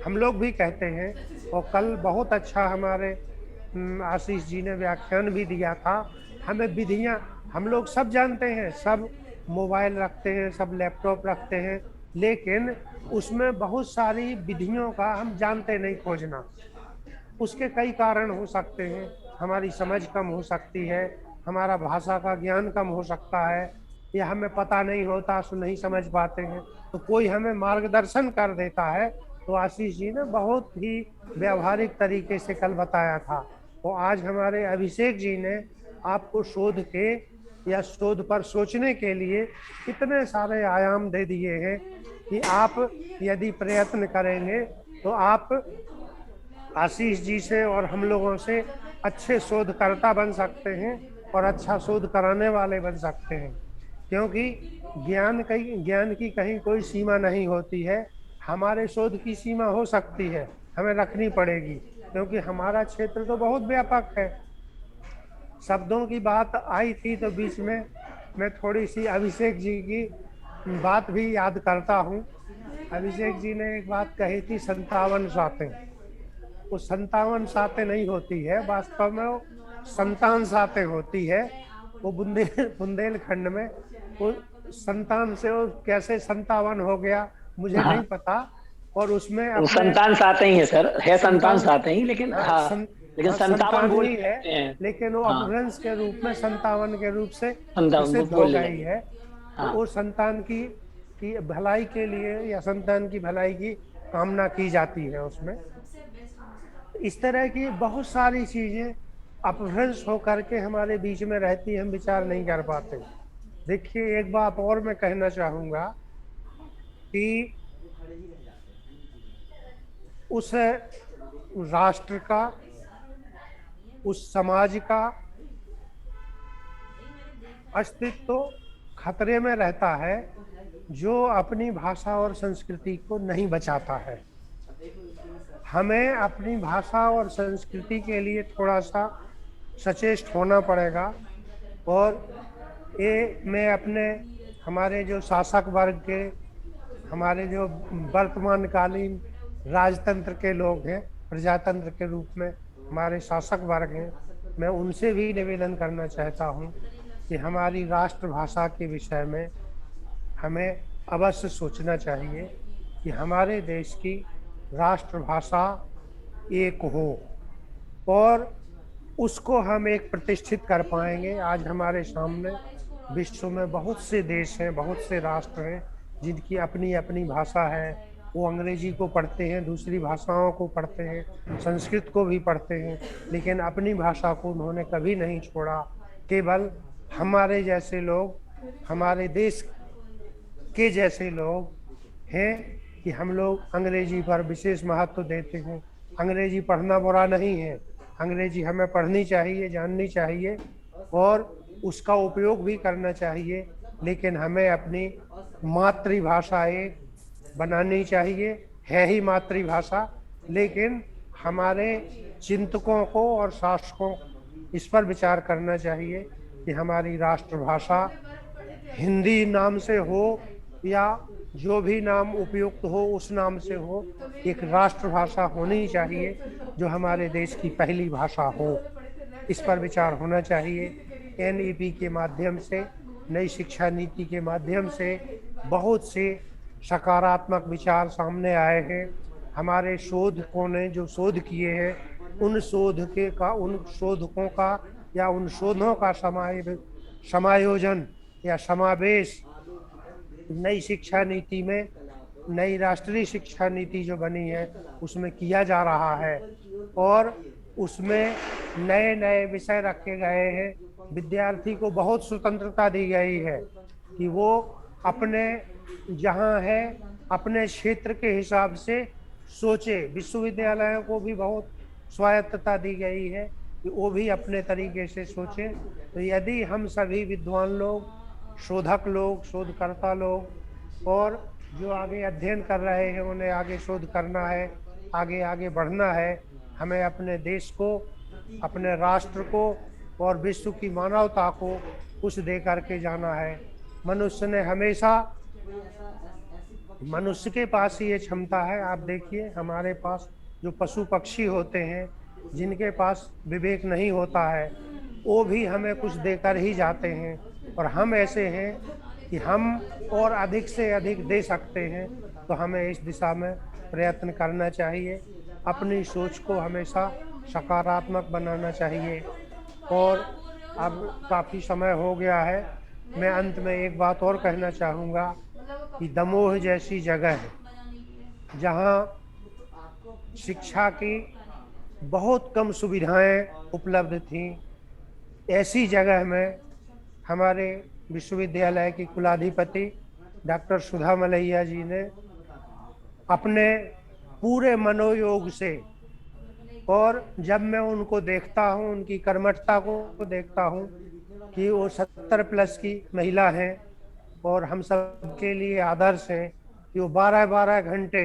हम लोग भी कहते हैं। और कल बहुत अच्छा हमारे आशीष जी ने व्याख्यान भी दिया था। हमें विधियाँ, हम लोग सब जानते हैं, सब मोबाइल रखते हैं, सब लैपटॉप रखते हैं, लेकिन उसमें बहुत सारी विधियों का हम जानते नहीं खोजना। उसके कई कारण हो सकते हैं। हमारी समझ कम हो सकती है, हमारा भाषा का ज्ञान कम हो सकता है, या हमें पता नहीं होता सो नहीं समझ पाते हैं, तो कोई हमें मार्गदर्शन कर देता है। तो आशीष जी ने बहुत ही व्यावहारिक तरीके से कल बताया था। तो आज हमारे अभिषेक जी ने आपको शोध के या शोध पर सोचने के लिए इतने सारे आयाम दे दिए हैं कि आप यदि प्रयत्न करेंगे तो आप आशीष जी से और हम लोगों से अच्छे शोधकर्ता बन सकते हैं और अच्छा शोध कराने वाले बन सकते हैं। क्योंकि ज्ञान की कहीं कोई सीमा नहीं होती है। हमारे शोध की सीमा हो सकती है, हमें रखनी पड़ेगी, क्योंकि हमारा क्षेत्र तो बहुत व्यापक है। शब्दों की बात आई थी तो बीच में मैं थोड़ी सी अभिषेक जी की बात भी याद करता हूँ। अभिषेक जी ने एक बात कही थी 57 सातें। वो 57 सातें नहीं होती है, वास्तव में वो संतान सातें होती है। वो बुंदेलखंड में वो संतान से वो कैसे 57 हो गया मुझे हाँ, नहीं पता। और उसमें वो अपने संतान साथ ही है सर, है संतान साथ ही, लेकिन हाँ, हाँ, लेकिन 57 संतान बोल ही है, सकते हैं। लेकिन वो हाँ, अपभ्रंश के रूप में 57 के रूप से 57 प्रसिद्ध हो बोलने गई लगे। है। तो हाँ, वो संतान की भलाई के लिए या संतान की भलाई की कामना की जाती है उसमें। इस तरह की बहुत सारी चीजें अपभ्रंश होकर के हमारे बीच में रहती, हम विचार नहीं कर पाते। देखिए एक बात और मैं कहना चाहूंगा कि उस राष्ट्र का, उस समाज का अस्तित्व तो खतरे में रहता है जो अपनी भाषा और संस्कृति को नहीं बचाता है। हमें अपनी भाषा और संस्कृति के लिए थोड़ा सा सचेत होना पड़ेगा। और ये मैं अपने हमारे जो शासक वर्ग के, हमारे जो वर्तमान कालीन राजतंत्र के लोग हैं, प्रजातंत्र के रूप में हमारे शासक वर्ग हैं, मैं उनसे भी निवेदन करना चाहता हूँ कि हमारी राष्ट्रभाषा के विषय में हमें अवश्य सोचना चाहिए कि हमारे देश की राष्ट्रभाषा एक हो और उसको हम एक प्रतिष्ठित कर पाएंगे। आज हमारे सामने विश्व में बहुत से देश हैं, बहुत से राष्ट्र हैं जिनकी अपनी अपनी भाषा है। वो अंग्रेजी को पढ़ते हैं, दूसरी भाषाओं को पढ़ते हैं, संस्कृत को भी पढ़ते हैं, लेकिन अपनी भाषा को उन्होंने कभी नहीं छोड़ा। केवल हमारे जैसे लोग, हमारे देश के जैसे लोग हैं कि हम लोग अंग्रेजी पर विशेष महत्व देते हैं। अंग्रेजी पढ़ना बुरा नहीं है, अंग्रेजी हमें पढ़नी चाहिए, जाननी चाहिए और उसका उपयोग भी करना चाहिए, लेकिन हमें अपनी मातृभाषा एक बनानी चाहिए, है ही मातृभाषा, लेकिन हमारे चिंतकों को और शासकों इस पर विचार करना चाहिए कि हमारी राष्ट्रभाषा हिंदी नाम से हो या जो भी नाम उपयुक्त हो उस नाम से हो, एक राष्ट्रभाषा होनी चाहिए जो हमारे देश की पहली भाषा हो। इस पर विचार होना चाहिए। एनईपी के माध्यम से, नई शिक्षा नीति के माध्यम से बहुत से सकारात्मक विचार सामने आए हैं। हमारे शोधकों ने जो शोध किए हैं उन शोधकों का या उन शोधों का समायोजन या समावेश नई शिक्षा नीति में, नई राष्ट्रीय शिक्षा नीति जो बनी है उसमें किया जा रहा है और उसमें नए नए विषय रखे गए हैं। विद्यार्थी को बहुत स्वतंत्रता दी गई है कि वो अपने जहाँ है अपने क्षेत्र के हिसाब से सोचे। विश्वविद्यालयों को भी बहुत स्वायत्तता दी गई है कि वो भी अपने तरीके से सोचे। तो यदि हम सभी विद्वान लोग, शोधक लोग, शोधकर्ता लोग और जो आगे अध्ययन कर रहे हैं उन्हें आगे शोध करना है, आगे आगे बढ़ना है, हमें अपने देश को, अपने राष्ट्र को और विश्व की मानवता को कुछ दे करके जाना है। मनुष्य ने हमेशा, मनुष्य के पास ही ये क्षमता है। आप देखिए हमारे पास जो पशु पक्षी होते हैं जिनके पास विवेक नहीं होता है वो भी हमें कुछ देकर ही जाते हैं और हम ऐसे हैं कि हम और अधिक से अधिक दे सकते हैं। तो हमें इस दिशा में प्रयत्न करना चाहिए, अपनी सोच को हमेशा सकारात्मक बनाना चाहिए। और अब काफ़ी समय हो गया है, मैं अंत में एक बात और कहना चाहूँगा कि दमोह जैसी जगह है जहाँ शिक्षा की बहुत कम सुविधाएं उपलब्ध थीं, ऐसी जगह में हमारे विश्वविद्यालय की कुलाधिपति डॉक्टर सुधा मलैया जी ने अपने पूरे मनोयोग से, और जब मैं उनको देखता हूँ, उनकी कर्मठता को देखता हूँ कि वो 70+ की महिला हैं और हम सब के लिए आदर्श हैं कि वो 12-12 घंटे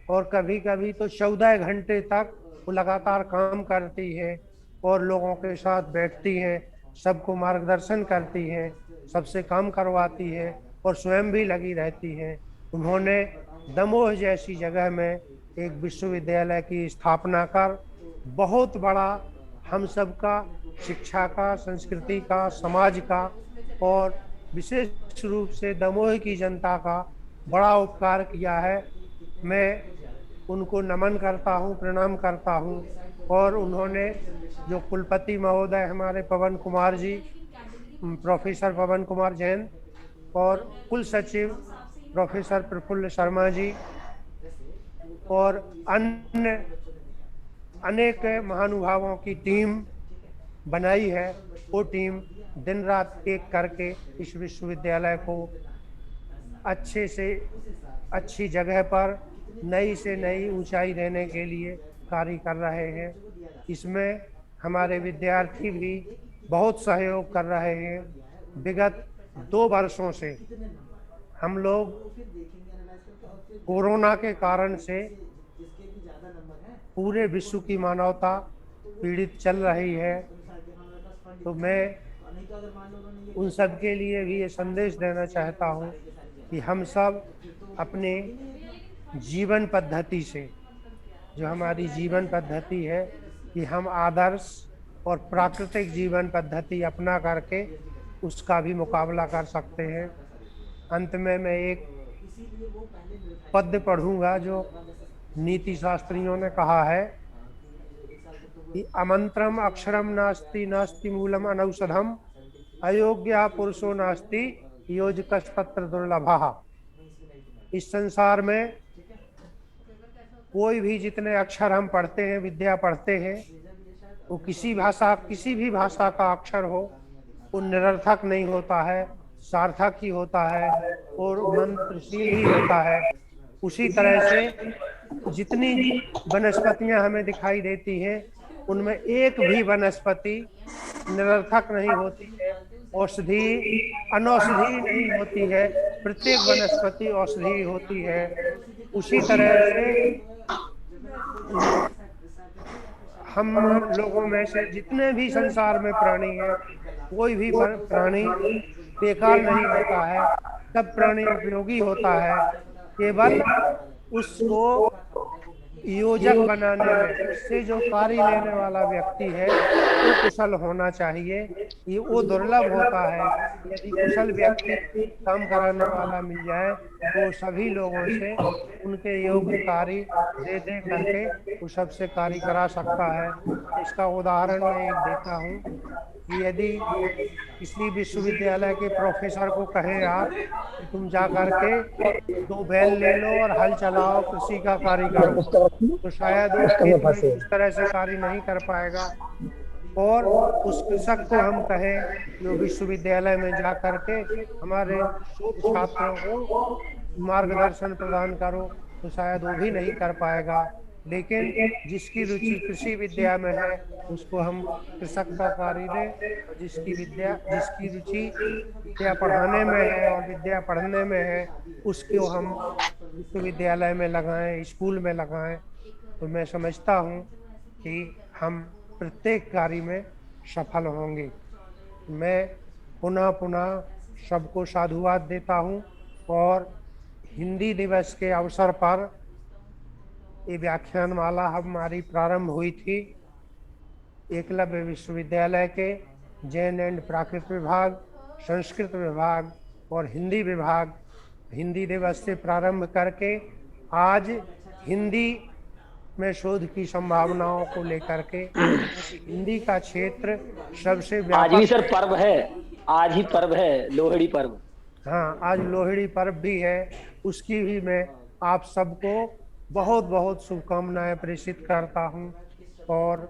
और कभी कभी तो 14 घंटे तक वो लगातार काम करती है और लोगों के साथ बैठती है, सबको मार्गदर्शन करती है, सबसे काम करवाती है और स्वयं भी लगी रहती हैं। उन्होंने दमोह जैसी जगह में एक विश्वविद्यालय की स्थापना कर बहुत बड़ा हम सब का, शिक्षा का, संस्कृति का, समाज का और विशेष रूप से दमोह की जनता का बड़ा उपकार किया है। मैं उनको नमन करता हूँ, प्रणाम करता हूँ। और उन्होंने जो कुलपति महोदय हमारे पवन कुमार जी, प्रोफेसर पवन कुमार जैन और कुल सचिव प्रोफेसर प्रफुल्ल शर्मा जी और अन्य अनेक महानुभावों की टीम बनाई है, वो टीम दिन रात एक करके इस विश्वविद्यालय को अच्छे से अच्छी जगह पर नई से नई ऊंचाई देने के लिए कार्य कर रहे हैं। इसमें हमारे विद्यार्थी भी बहुत सहयोग कर रहे हैं। विगत 2 वर्षों से हम लोग कोरोना के कारण से पूरे विश्व की मानवता पीड़ित चल रही है, तो मैं उन सब के लिए भी ये संदेश देना चाहता हूँ कि हम सब अपने जीवन पद्धति से, जो हमारी जीवन पद्धति है कि हम आदर्श और प्राकृतिक जीवन पद्धति अपना करके उसका भी मुकाबला कर सकते हैं। अंत में मैं एक पद्य पढ़ूंगा जो नीति शास्त्रियों ने कहा है कि अमंत्रम अक्षरम नास्ति नास्ति मूलम अनौषधम अयोग्या पुरुषो नास्ति योजकस्तत्र दुर्लभः। इस संसार में कोई भी जितने अक्षर हम पढ़ते हैं, विद्या पढ़ते हैं, वो किसी भी भाषा का अक्षर हो वो निरर्थक नहीं होता है, सार्थक ही होता है और मंत्रशील ही होता है। उसी तरह से जितनी वनस्पतियां हमें दिखाई देती हैं उनमें एक भी वनस्पति निरर्थक नहीं होती है, औषधि अनौषधि नहीं होती है, प्रत्येक वनस्पति औषधि होती है। उसी तरह से हम लोगों में से जितने भी संसार में प्राणी हैं, कोई भी प्राणी बेकार नहीं होता है, सब प्राणी उपयोगी होता है। केवल उसको योजक बनाने में, उससे जो कार्य लेने वाला व्यक्ति है वो कुशल होना चाहिए। ये वो दुर्लभ होता है। यदि कुशल व्यक्ति काम कराने वाला मिल जाए तो सभी लोगों से उनके योग्य कार्य दे दे करके वो सबसे कार्य करा सकता है। इसका उदाहरण मैं एक देता हूँ कि यदि किसी विश्वविद्यालय के प्रोफेसर को कहें आप कि तुम जा करके 2 बैल ले लो और हल चलाओ, कृषि का कार्य करो, तो शायद वो खेत में उस तरह से कार्य नहीं कर पाएगा। और उस कृषक को हम कहें जो विश्वविद्यालय में जा करके हमारे शोध छात्रों को मार्गदर्शन प्रदान करो, तो शायद वो भी नहीं कर पाएगा। लेकिन जिसकी रुचि कृषि विद्या में है उसको हम कृषक का कार्य दें, और जिसकी रुचि विद्या पढ़ाने में है और विद्या पढ़ने में है उसको हम विश्वविद्यालय में लगाएं, स्कूल में लगाएं। तो मैं समझता हूँ कि हम प्रत्येक कार्य में सफल होंगे। मैं पुनः पुनः सबको साधुवाद देता हूँ। और हिंदी दिवस के अवसर पर ये व्याख्यानमाला हमारी प्रारंभ हुई थी एकलव्य विश्वविद्यालय के जैन एंड प्राकृत विभाग, संस्कृत विभाग और हिंदी विभाग हिंदी दिवस से प्रारंभ करके आज हिंदी में शोध की संभावनाओं को लेकर के हिंदी का क्षेत्र सबसे व्यापक। आज भी सर पर्व है, आज ही पर्व है लोहड़ी पर्व। हाँ, आज लोहड़ी पर्व भी है। उसकी भी मैं आप सबको बहुत बहुत शुभकामनाएं प्रेषित करता हूँ और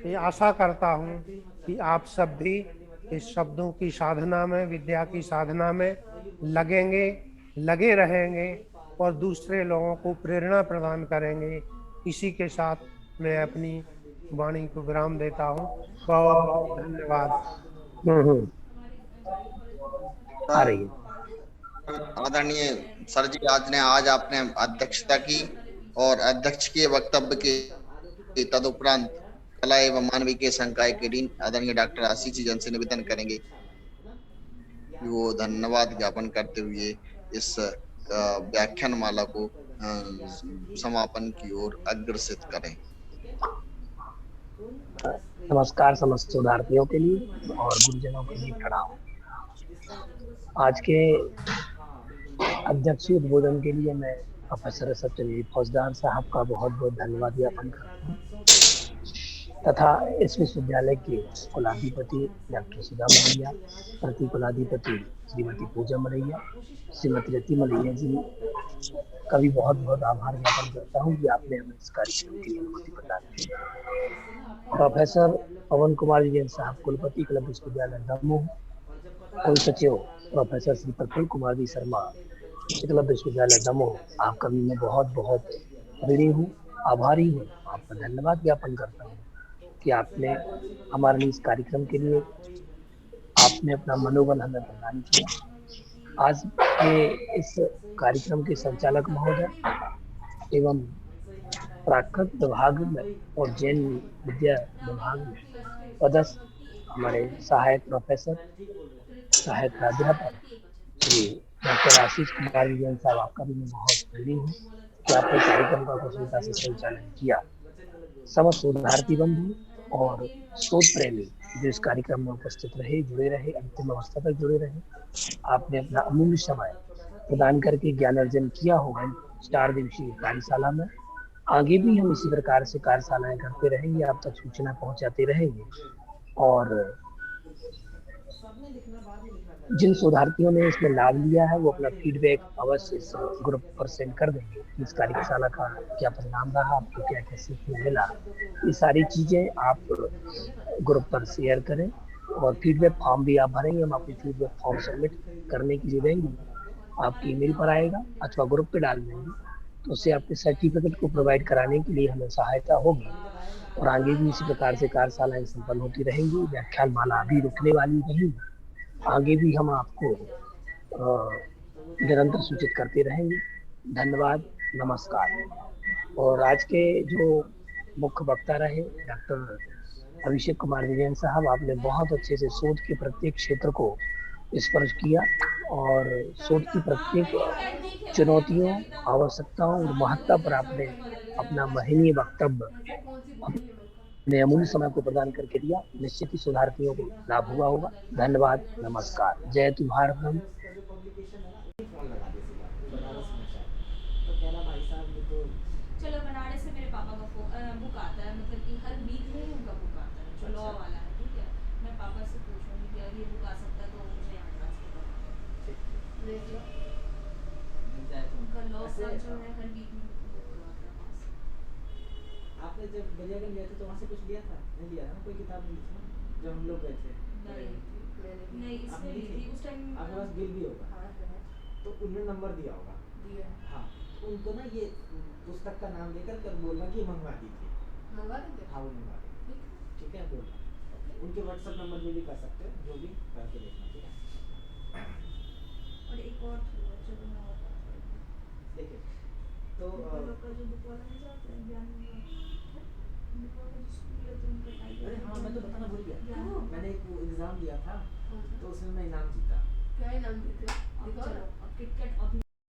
ये आशा करता हूँ कि आप सब भी इस शब्दों की साधना में, विद्या की साधना में लगे रहेंगे और दूसरे लोगों को प्रेरणा प्रदान करेंगे। इसी के साथ मैं अपनी वाणी को विराम देता हूँ। बहुत बहुत धन्यवाद। आ रही है आदरणीय सर जी, आज आपने अध्यक्षता की और अध्यक्ष के वक्तव्य के तदुपरांत कला एवं मानविकी संकाय के डीन आदरणीय डॉक्टर आशीष जी जन से निवेदन करेंगे कि वो धन्यवाद ज्ञापन करते हुए इस व्याख्यानमाला को समापन की ओर अग्रसित करें। नमस्कार समस्त शोधार्थियों के लिए और गुरुजनों के लिए प्रणाम। आज के अध्यक्षीय उद्बोधन के लिए मैं प्रोफेसर सत्यजीत फौजदार साहब का बहुत बहुत धन्यवाद ज्ञापन करता हूँ तथा इस विश्वविद्यालय के कुलाधिपति डॉक्टर सुधा मलैया, प्रति कुलाधिपति श्रीमती पूजा मलैया, श्रीमती रति मलैया जी का भी बहुत बहुत आभार ज्ञापन करता हूँ कि आपने हमें इस कार्यक्रम की अनुमति प्रदान की। प्रोफेसर पवन कुमार जैन साहब कुलपति क्लब विश्वविद्यालय दमोह, कुल सचिव प्रोफेसर श्री प्रफुल्ल कुमार जी शर्मा क्लब विश्वविद्यालय दमोह, आपका भी मैं बहुत बहुत ऋणी हूँ, आभारी हूँ, आपका धन्यवाद ज्ञापन करता हूँ कि आपने हमारे इस कार्यक्रम के लिए आपने अपना मनोबल हमें प्रदान किया। आज के इस कार्यक्रम के संचालक महोदय एवं प्राकृत विभाग में और जैन विद्या विभाग में पदस्थ हमारे सहायक प्रोफेसर, सहायक प्राध्यापक श्री डॉक्टर आशीष कुमार जैन साहब, आपका भी मैं बहुत ऋणी हूँ कि आपने कार्यक्रम का कुशलता से संचालन किया। समस्त शोधार्थी बंधु और शोध प्रेमी जो इस कार्यक्रम में उपस्थित रहे, जुड़े रहे, अंतिम अवस्था तक जुड़े रहे, आपने अपना अमूल्य समय प्रदान करके ज्ञान अर्जन किया होगा 4 दिवसीय कार्यशाला में। आगे भी हम इसी प्रकार से कार्यशालाएं करते रहेंगे, आप तक सूचना पहुंचाते रहेंगे और जिन शोधार्थियों ने इसमें लाभ लिया है वो अपना फीडबैक अवश्य इस ग्रुप पर सेंड कर देंगे कि इस कार्यशाला का क्या परिणाम रहा, आपको क्या क्या सीखने मिला। ये सारी चीजें आप ग्रुप पर शेयर करें और फीडबैक फॉर्म भी आप भरेंगे, हम आपको फीडबैक फॉर्म सबमिट करने के लिए देंगे, आपकी ईमेल पर आएगा अथवा ग्रुप पे डाल देंगे। तो उससे आपके सर्टिफिकेट को प्रोवाइड कराने के लिए हमें सहायता होगी। और आगे भी इसी प्रकार से कार्यशालाएं संपन्न होती रहेंगी। व्याख्यान माला अभी रुकने वाली नहीं, आगे भी हम आपको निरंतर सूचित करते रहेंगे। धन्यवाद, नमस्कार। और आज के जो मुख्य वक्ता रहे डॉक्टर अभिषेक कुमार विजयन साहब, आपने बहुत अच्छे से शोध के प्रत्येक क्षेत्र को स्पर्श किया और शोध की प्रत्येक चुनौतियों, आवश्यकताओं और महत्ता पर आपने अपना महनीय वक्तव्य अपने अमूल्य समय को प्रदान करके दिया। निश्चित ही शोधार्थियों को लाभ हुआ होगा। धन्यवाद, नमस्कार। जय तु भारतम। चलो बनारस से मेरे पापा का बुक आता है, मतलब कि हर वीक में ही उनका बुक आता है, जो लॉ वाला है, ठीक है। मैं पापा से पूछूंगी कि अगर ये बुक आ सकता है तो मुझे यहाँ ट्रांसफर देख लो, उनका लॉ का जो है हर वीक में बुक करवाता है वहाँ से। आपने जब बलियागंज गए थे तो वहाँ से कुछ लिया था? नहीं लिया था ना, कोई किताब नहीं थी ना जब हम लोग गए थे? नहीं, इसमें ली थी उस टाइम। आपके पास बिल भी होगा? हाँ है। तो उन्होंने नंबर दिया होगा। दिया है। हाँ, तो उनको ना ये पुस्तक का नाम देकर कर बोलना कि मंगवा दीजिए। मंगवा देंगे? हाँ, वो मंगवा देंगे। ठीक है, बोलना। उनके व्हाट्सएप नंबर पे भी कर सकते हैं, जो भी करके देखना, ठीक है। और एक और चलो मैं और बात करती हूँ। देखिए तो लोग का जो बुक वाला नहीं जाता है, ज्ञान बुक वाला जो स्कूल है, तो उनका टाइटल। अरे हाँ, मैं तो बताना भूल गया। हाँ। मैंने एक एग्जाम दिया था हाँ। तो उसमें मैं इनाम जीता। क्या इनाम देते? चलो अब किटकैट अभी